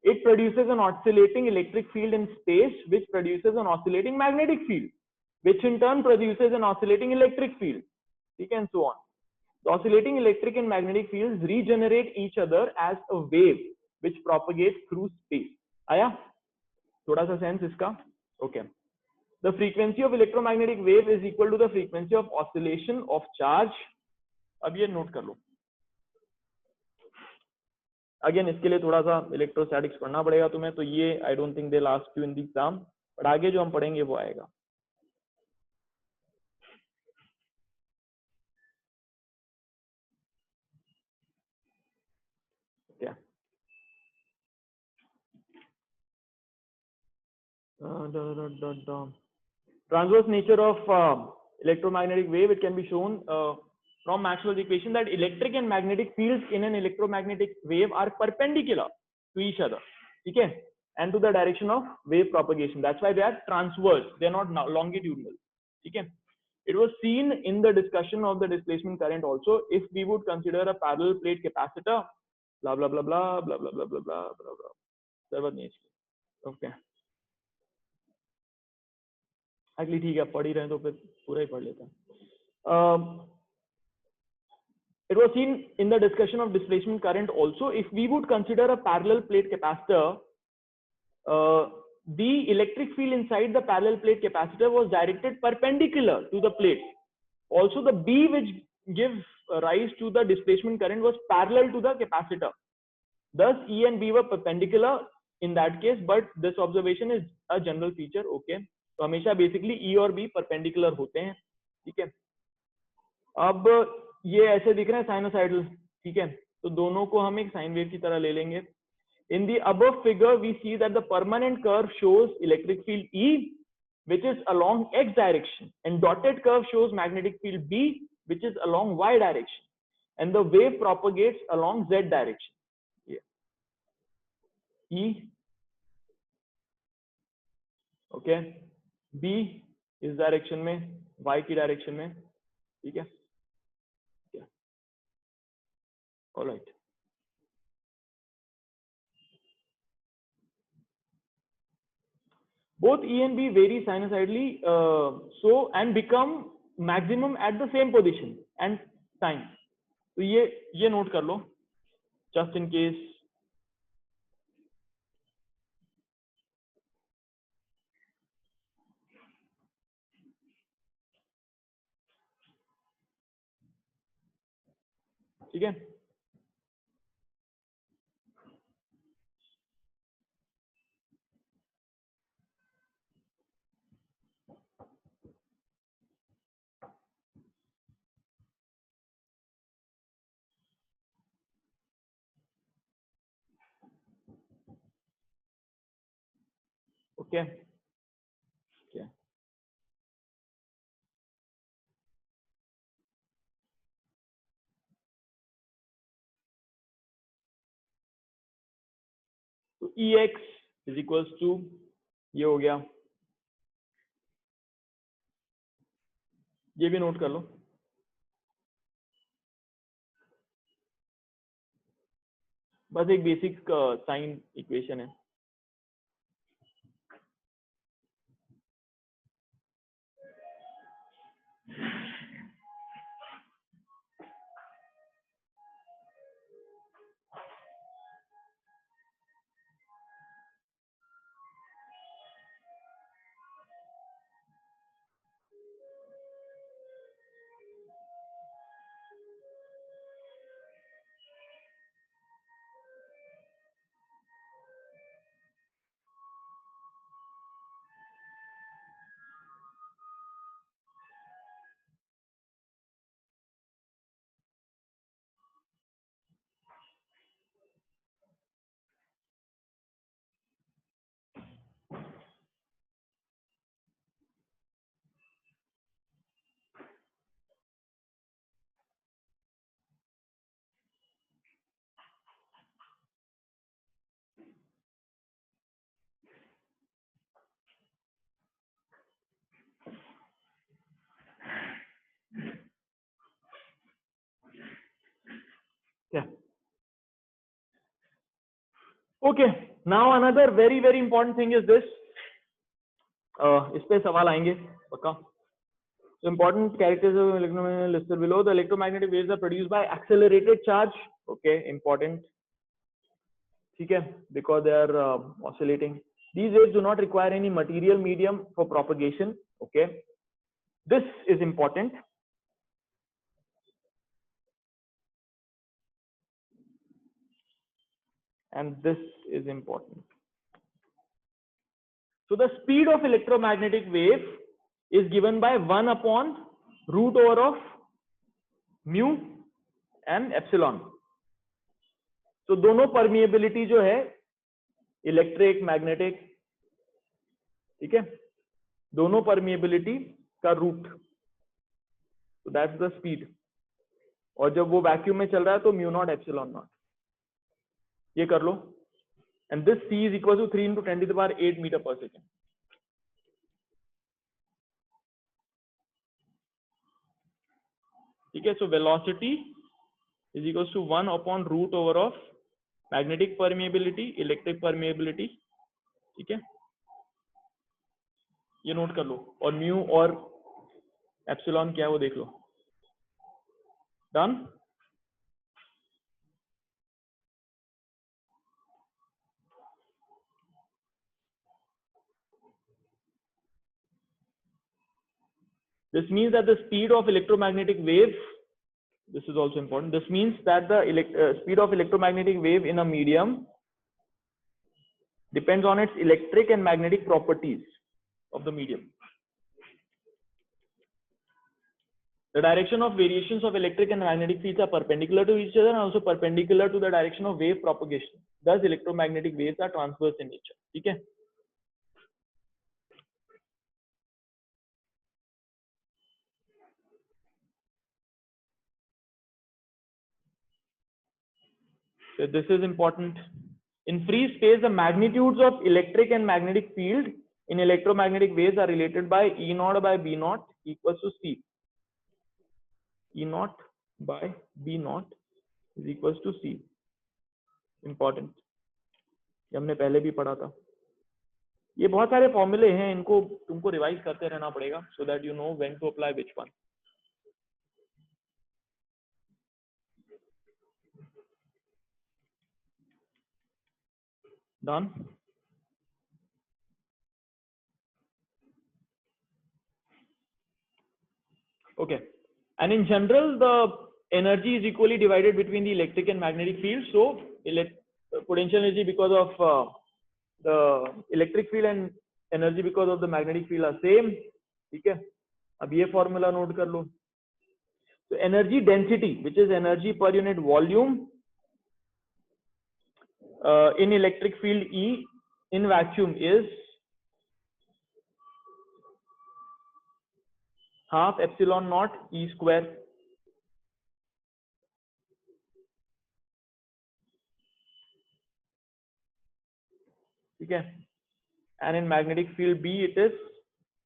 It produces an oscillating electric field in space, which produces an oscillating magnetic field, which in turn produces an oscillating electric field, and so on. The oscillating electric and magnetic fields regenerate each other as a wave, which propagates through space. आया थोड़ा सा सेंस इसका? Okay. The frequency of electromagnetic wave is equal to the frequency of oscillation of charge. अब ये नोट कर लो। अगेन इसके लिए थोड़ा सा इलेक्ट्रोस्टैटिक्स पढ़ना पड़ेगा तुम्हें, तो ये I don't think they last you in the exam, but आगे जो हम पढ़ेंगे वो आएगा। क्या transverse nature of electromagnetic wave, it can be shown from Maxwell's equation that electric and magnetic fields in an electromagnetic wave are perpendicular to each other, ठीक है, and to the direction of wave propagation. That's why they are transverse, they are not longitudinal, ठीक है। It was seen in the discussion of the displacement current also if we would consider a parallel plate capacitor, blah blah blah blah blah blah blah blah blah blah blah. जरूरत नहीं है इसकी. Okay. Actually ठीक है, पढ़ ही रहे हैं तो फिर पूरा ही पढ़ लेते हैं. It was seen in the discussion of displacement current also if we would consider a parallel plate capacitor, the electric field inside the parallel plate capacitor was directed perpendicular to the plate. Also the B which gives rise to the displacement current was parallel to the capacitor. Thus E and B were perpendicular in that case, but this observation is a general feature. Okay, तो हमेशा basically E और B perpendicular होते हैं. ठीक है, अब ये ऐसे दिख रहे हैं साइनोसाइडल. ठीक है, तो दोनों को हम एक साइन वेव की तरह ले लेंगे. In the above figure we see that the permanent curve shows electric field E which is along x direction, and dotted curve shows magnetic field B which is along y direction, and the wave propagates along z direction. Yeah. E, okay, B इस डायरेक्शन में, y की डायरेक्शन में. ठीक है, all right. Both E and B vary sinusoidally, so and become maximum at the same position and time. तो ये नोट कर लो just in case. ठीक है, okay, okay. तो Ex is equals to ये हो गया, ये भी नोट कर लो. बस एक बेसिक साइन इक्वेशन है. Yeah. Okay. Now another very very important thing is this. इस पे सवाल आएंगे पक्का. So important characteristics of electromagnetic listed below. The electromagnetic waves are produced by accelerated charge. Okay, important. ठीक है, because they are oscillating. These waves do not require any material medium for propagation. Okay, this is important. And this is important. So the speed of electromagnetic wave is given by 1 upon root over of mu and epsilon. तो दोनों परमिएबिलिटी जो है इलेक्ट्रिक मैग्नेटिक, ठीक है, दोनों परमिएबिलिटी का रूट, तो दैट्स द स्पीड. और जब वो वैक्यूम में चल रहा है तो म्यू नॉट एप्सिलॉन नॉट. ये कर लो. And this C is equal to 3 into 10 to the power 8 meter per second. ठीक है, so velocity is equals to 1 upon root over of magnetic permeability, electric permeability. ठीक है, ये नोट कर लो, और म्यू और एप्सिलॉन क्या है वो देख लो। Done. This means that the speed of electromagnetic wave, this is also important, this means that the speed of electromagnetic wave in a medium depends on its electric and magnetic properties of the medium. The direction of variations of electric and magnetic fields are perpendicular to each other and also perpendicular to the direction of wave propagation. Thus, electromagnetic waves are transverse in nature. ठीक है? So this is important. In free space, the magnitudes of electric and magnetic field in electromagnetic waves are related by E naught by B naught equals to C. E naught by B naught is equals to C. Important. ये हमने पहले भी पढ़ा था। ये बहुत सारे फॉर्मूले हैं, इनको तुमको रिवाइज करते रहना पड़ेगा so that you know when to apply which one. Done. Okay. And in general, the energy is equally divided between the electric and magnetic field. So, potential energy because of the electric field and energy because of the magnetic field are same. ठीक है? अब ये formula note कर लो. So, energy density, which is energy per unit volume in electric field E in vacuum is half epsilon naught E square. ठीक है? And in magnetic field B, it is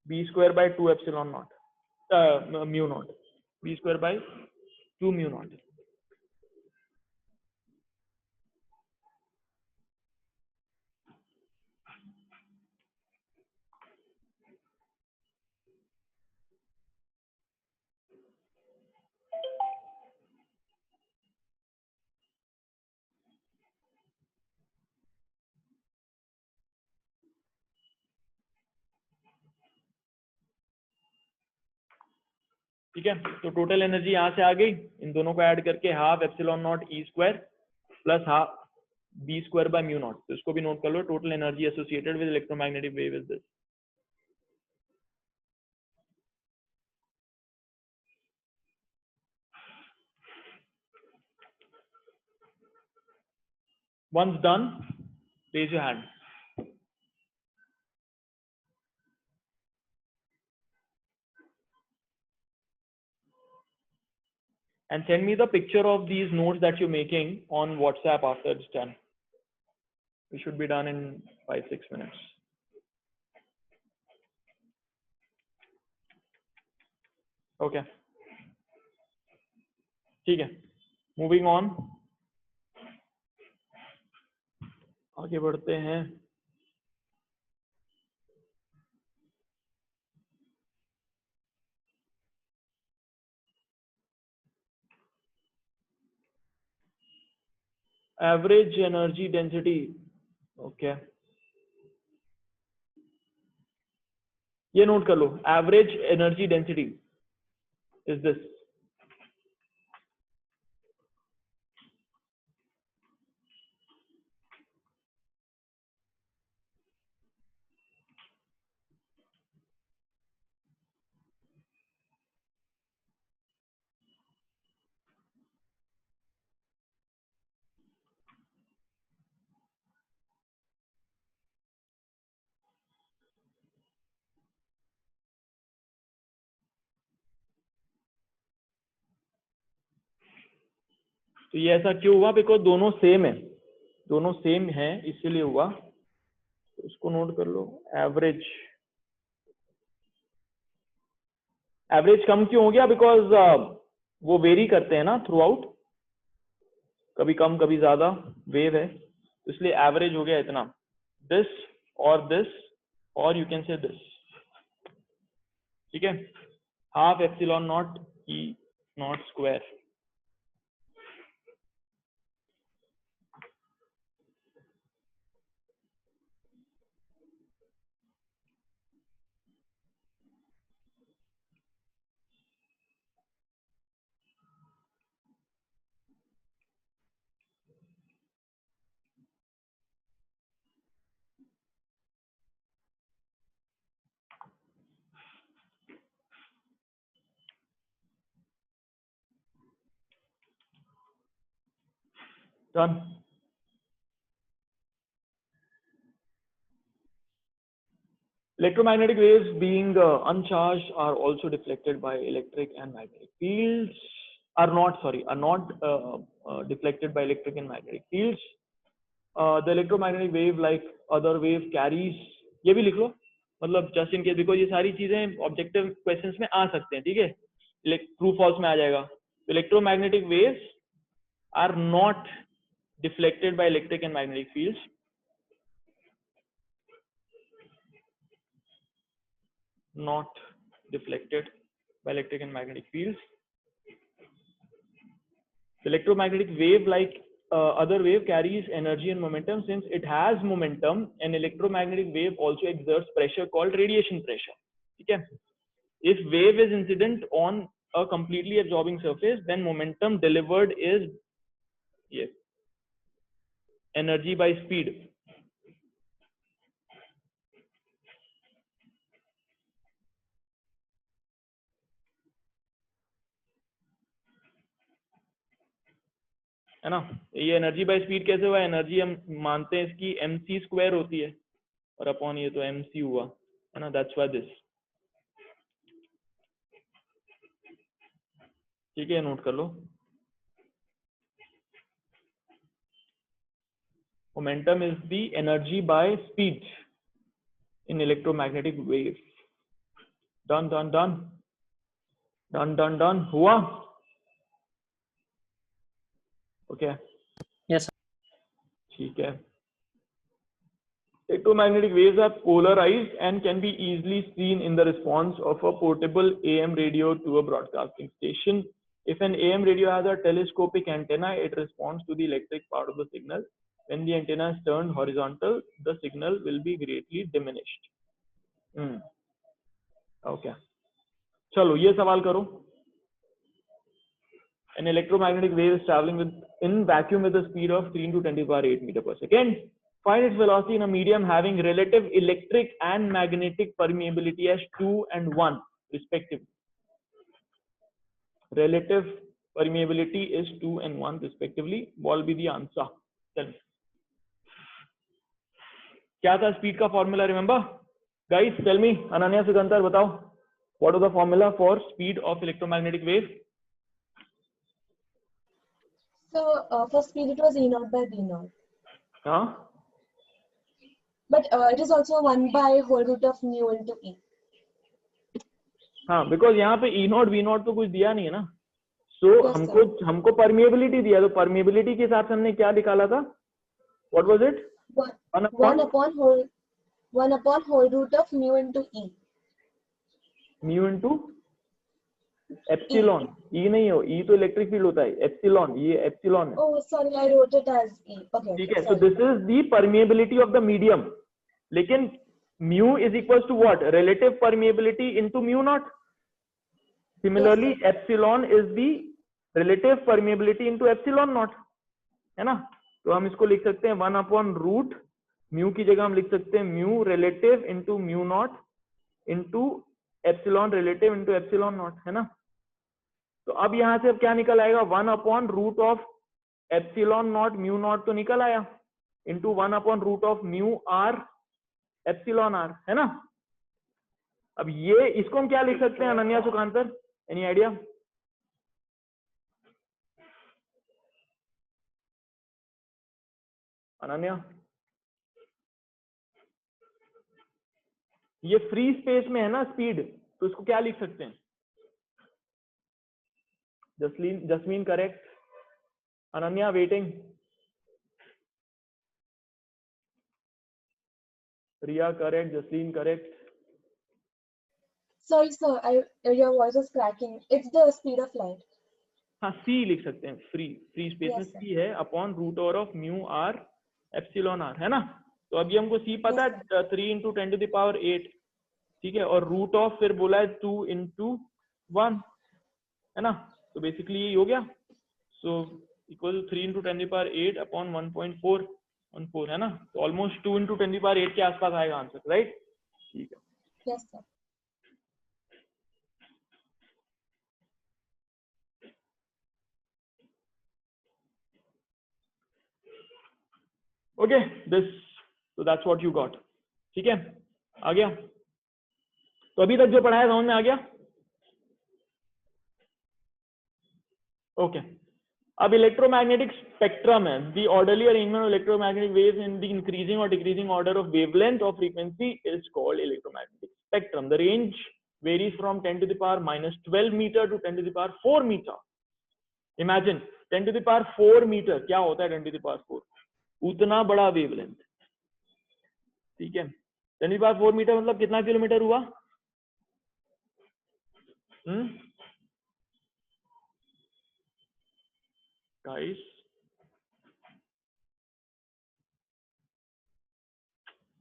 B square by 2 epsilon naught, mu naught, B square by 2 mu naught. ठीक है, तो टोटल एनर्जी यहाँ से आ गई, इन दोनों को ऐड करके half epsilon not E square plus half B square by mu not, तो इसको भी नोट कर लो। Total energy associated with electromagnetic wave is this. Once done, raise your hand. And send me the picture of these notes that you're making on WhatsApp after it's done. We should be done in 5-6 minutes. Okay. ठीक है, moving on. आगे बढ़ते हैं। Average energy density. Okay. ये नोट कर लो, average energy density is this. तो ये ऐसा क्यों हुआ? बिकॉज दोनों सेम है, दोनों सेम है इसीलिए हुआ। तो उसको नोट कर लो। एवरेज, एवरेज कम क्यों हो गया? बिकॉज वो वेरी करते हैं ना थ्रू आउट, कभी कम कभी ज्यादा वेव है, तो इसलिए एवरेज हो गया इतना, दिस और यू कैन से दिस, ठीक है, half epsilon not E not square. Done. Electromagnetic waves being uncharged are also deflected by electric and magnetic fields. Are not deflected by electric and magnetic fields. The electromagnetic wave, like other wave, carries. ये भी लिख लो, मतलब just in case, because ये सारी चीजें objective questions में आ सकते हैं, ठीक है, true false में आ जाएगा. Electromagnetic waves are not deflected by electric and magnetic fields. Not deflected by electric and magnetic fields. The electromagnetic wave, like other wave, carries energy and momentum. Since it has momentum, an electromagnetic wave also exerts pressure called radiation pressure. Okay? If wave is incident on a completely absorbing surface, then momentum delivered is energy by speed. है ना, ये एनर्जी बाय स्पीड कैसे हुआ, एनर्जी हम मानते हैं इसकी mc स्क्वायर होती है और अपॉन ये तो mc हुआ, है ना, दैट्स व्हाई दिस, ठीक है, नोट कर लो. Momentum is the energy by speed in electromagnetic wave. Done. हुआ? Okay. Yes. ठीक है. Electromagnetic waves are polarized and can be easily seen in the response of a portable AM radio to a broadcasting station. If an AM radio has a telescopic antenna, it responds to the electric part of the signal. When the antenna is turned horizontal, the signal will be greatly diminished. Okay. चलो ये सवाल करो. An electromagnetic wave is traveling in vacuum with a speed of 3 × 10⁸ meter per second. Find its velocity in a medium having relative electric and magnetic permeability as 2 and 1 respectively. Relative permeability is 2 and 1 respectively. What will be the answer? Tell me. क्या था स्पीड का formula, remember guys? Tell me, Ananya Sikandar बताओ, what was the formula for speed of electromagnetic wave? So for speed it was E naught by B naught. हाँ, But it is also 1 by whole root of mu into E. हाँ, बिकॉज यहाँ पे E नॉट V नॉट तो कुछ दिया नहीं है ना, सो Yes, हमको परमिएबिलिटी दिया, तो परमिएबिलिटी के हिसाब से हमने क्या निकाला था? What was it? 1 upon whole root of mu into E. Mu into epsilon. E नहीं हो, ई तो इलेक्ट्रिक फील्ड होता है, एप्सिलॉन, ये एप्सिलॉन है. Oh, sorry, I wrote it as E. Okay. ठीक है, so sorry. This is the permeability of the medium. लेकिन mu is equals to what? Relative permeability into mu not. Similarly epsilon is the relative permeability into epsilon not, है ना. तो हम इसको लिख सकते हैं 1 अपॉन रूट, म्यू की जगह हम लिख सकते हैं mu relative into mu not into epsilon relative into epsilon not, है ना. तो अब यहां से अब क्या निकल आएगा? 1 upon root of epsilon naught mu not तो निकल आया, into 1 upon root of mu r epsilon r, है ना. अब ये इसको हम क्या लिख सकते हैं अनन्या सुकांतर, एनी आइडिया? अनन्या, ये फ्री स्पेस में है ना स्पीड, तो इसको क्या लिख सकते हैं? Jasmine correct. Ananya waiting. Riya correct. Jasleen correct. Sorry, sir, your voice was cracking. It's the speed of light. हाँ c लिख सकते हैं, फ्री स्पेस में Yes, sir. c है upon root over of mu r epsilon r, है ना। तो अभी हमको c पता Yes, है 3 into 10 to the power 8, ठीक है, और रूट ऑफ फिर बोला है 2 into 1, है ना। तो बेसिकली ये हो गया, so equal to 3 into 10 to the power 8 upon 1.414, है ना। तो almost 2 into 10 to the power 8 के आसपास आएगा आंसर, राइट। ठीक है, yes, sir. Okay this, so that's what you got, ठीक है, आ गया। तो अभी तक जो पढ़ाया समझ में आ गया, ओके। अब इलेक्ट्रोमैग्नेटिक स्पेक्ट्रम है, the orderly arrangement of electromagnetic waves in the increasing और decreasing order of wavelength of frequency is called electromagnetic spectrum. The range varies from 10 to the power -12 metre to 10 to the power 4 metre. Imagine 10 to the power 4 metre, क्या होता है 10 to the power 4, उतना बड़ा वेवलेंथ, ठीक है। 10 to the power 4 मीटर मतलब कितना किलोमीटर हुआ? गाइस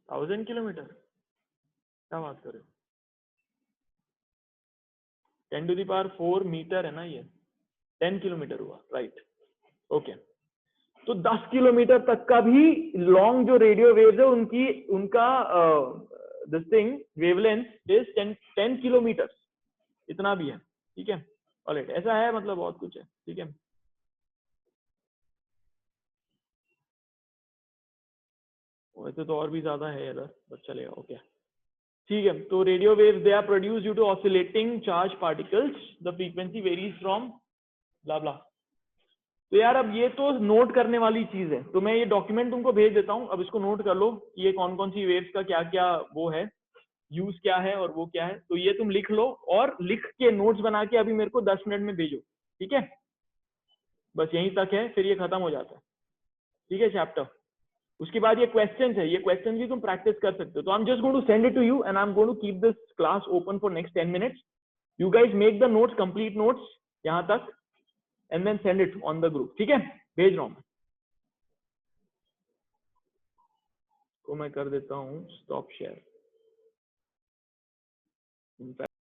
1000 किलोमीटर, क्या बात कर रहे हो? 10 to the power 4 मीटर है ना, ये 10 किलोमीटर हुआ, राइट, ओके। तो 10 किलोमीटर तक का भी लॉन्ग जो रेडियो वेव्स है उनका this thing wavelength is 10 kilometre, इतना भी है, ठीक है। ऑलराइट, ऐसा है, मतलब बहुत कुछ है, ठीक है। वैसे तो और भी ज्यादा है इधर, बट चलेगा, ओके, ठीक है। तो radio waves they are produce due to oscillating charge particles, the frequency varies from blah blah. तो यार अब ये तो नोट करने वाली चीज है, तो मैं ये डॉक्यूमेंट तुमको भेज देता हूँ, अब इसको नोट कर लो कि ये कौन कौन सी वेव्स का क्या क्या वो है, यूज क्या है और वो क्या है। तो ये तुम लिख लो और लिख के नोट्स बना के अभी मेरे को 10 मिनट में भेजो, ठीक है। बस यहीं तक है, फिर ये खत्म हो जाता है, ठीक है, चैप्टर। उसके बाद ये क्वेश्चंस है, ये क्वेश्चंस भी तुम प्रैक्टिस कर सकते हो। तो I am just going to send it to you and I am going to keep this class open for next 10 minutes. You guys make the notes, complete notes यहाँ तक, and then send it on the group, ठीक है। भेज रहा हूँ मैं, तो मैं कर देता हूँ स्टॉप शेयर।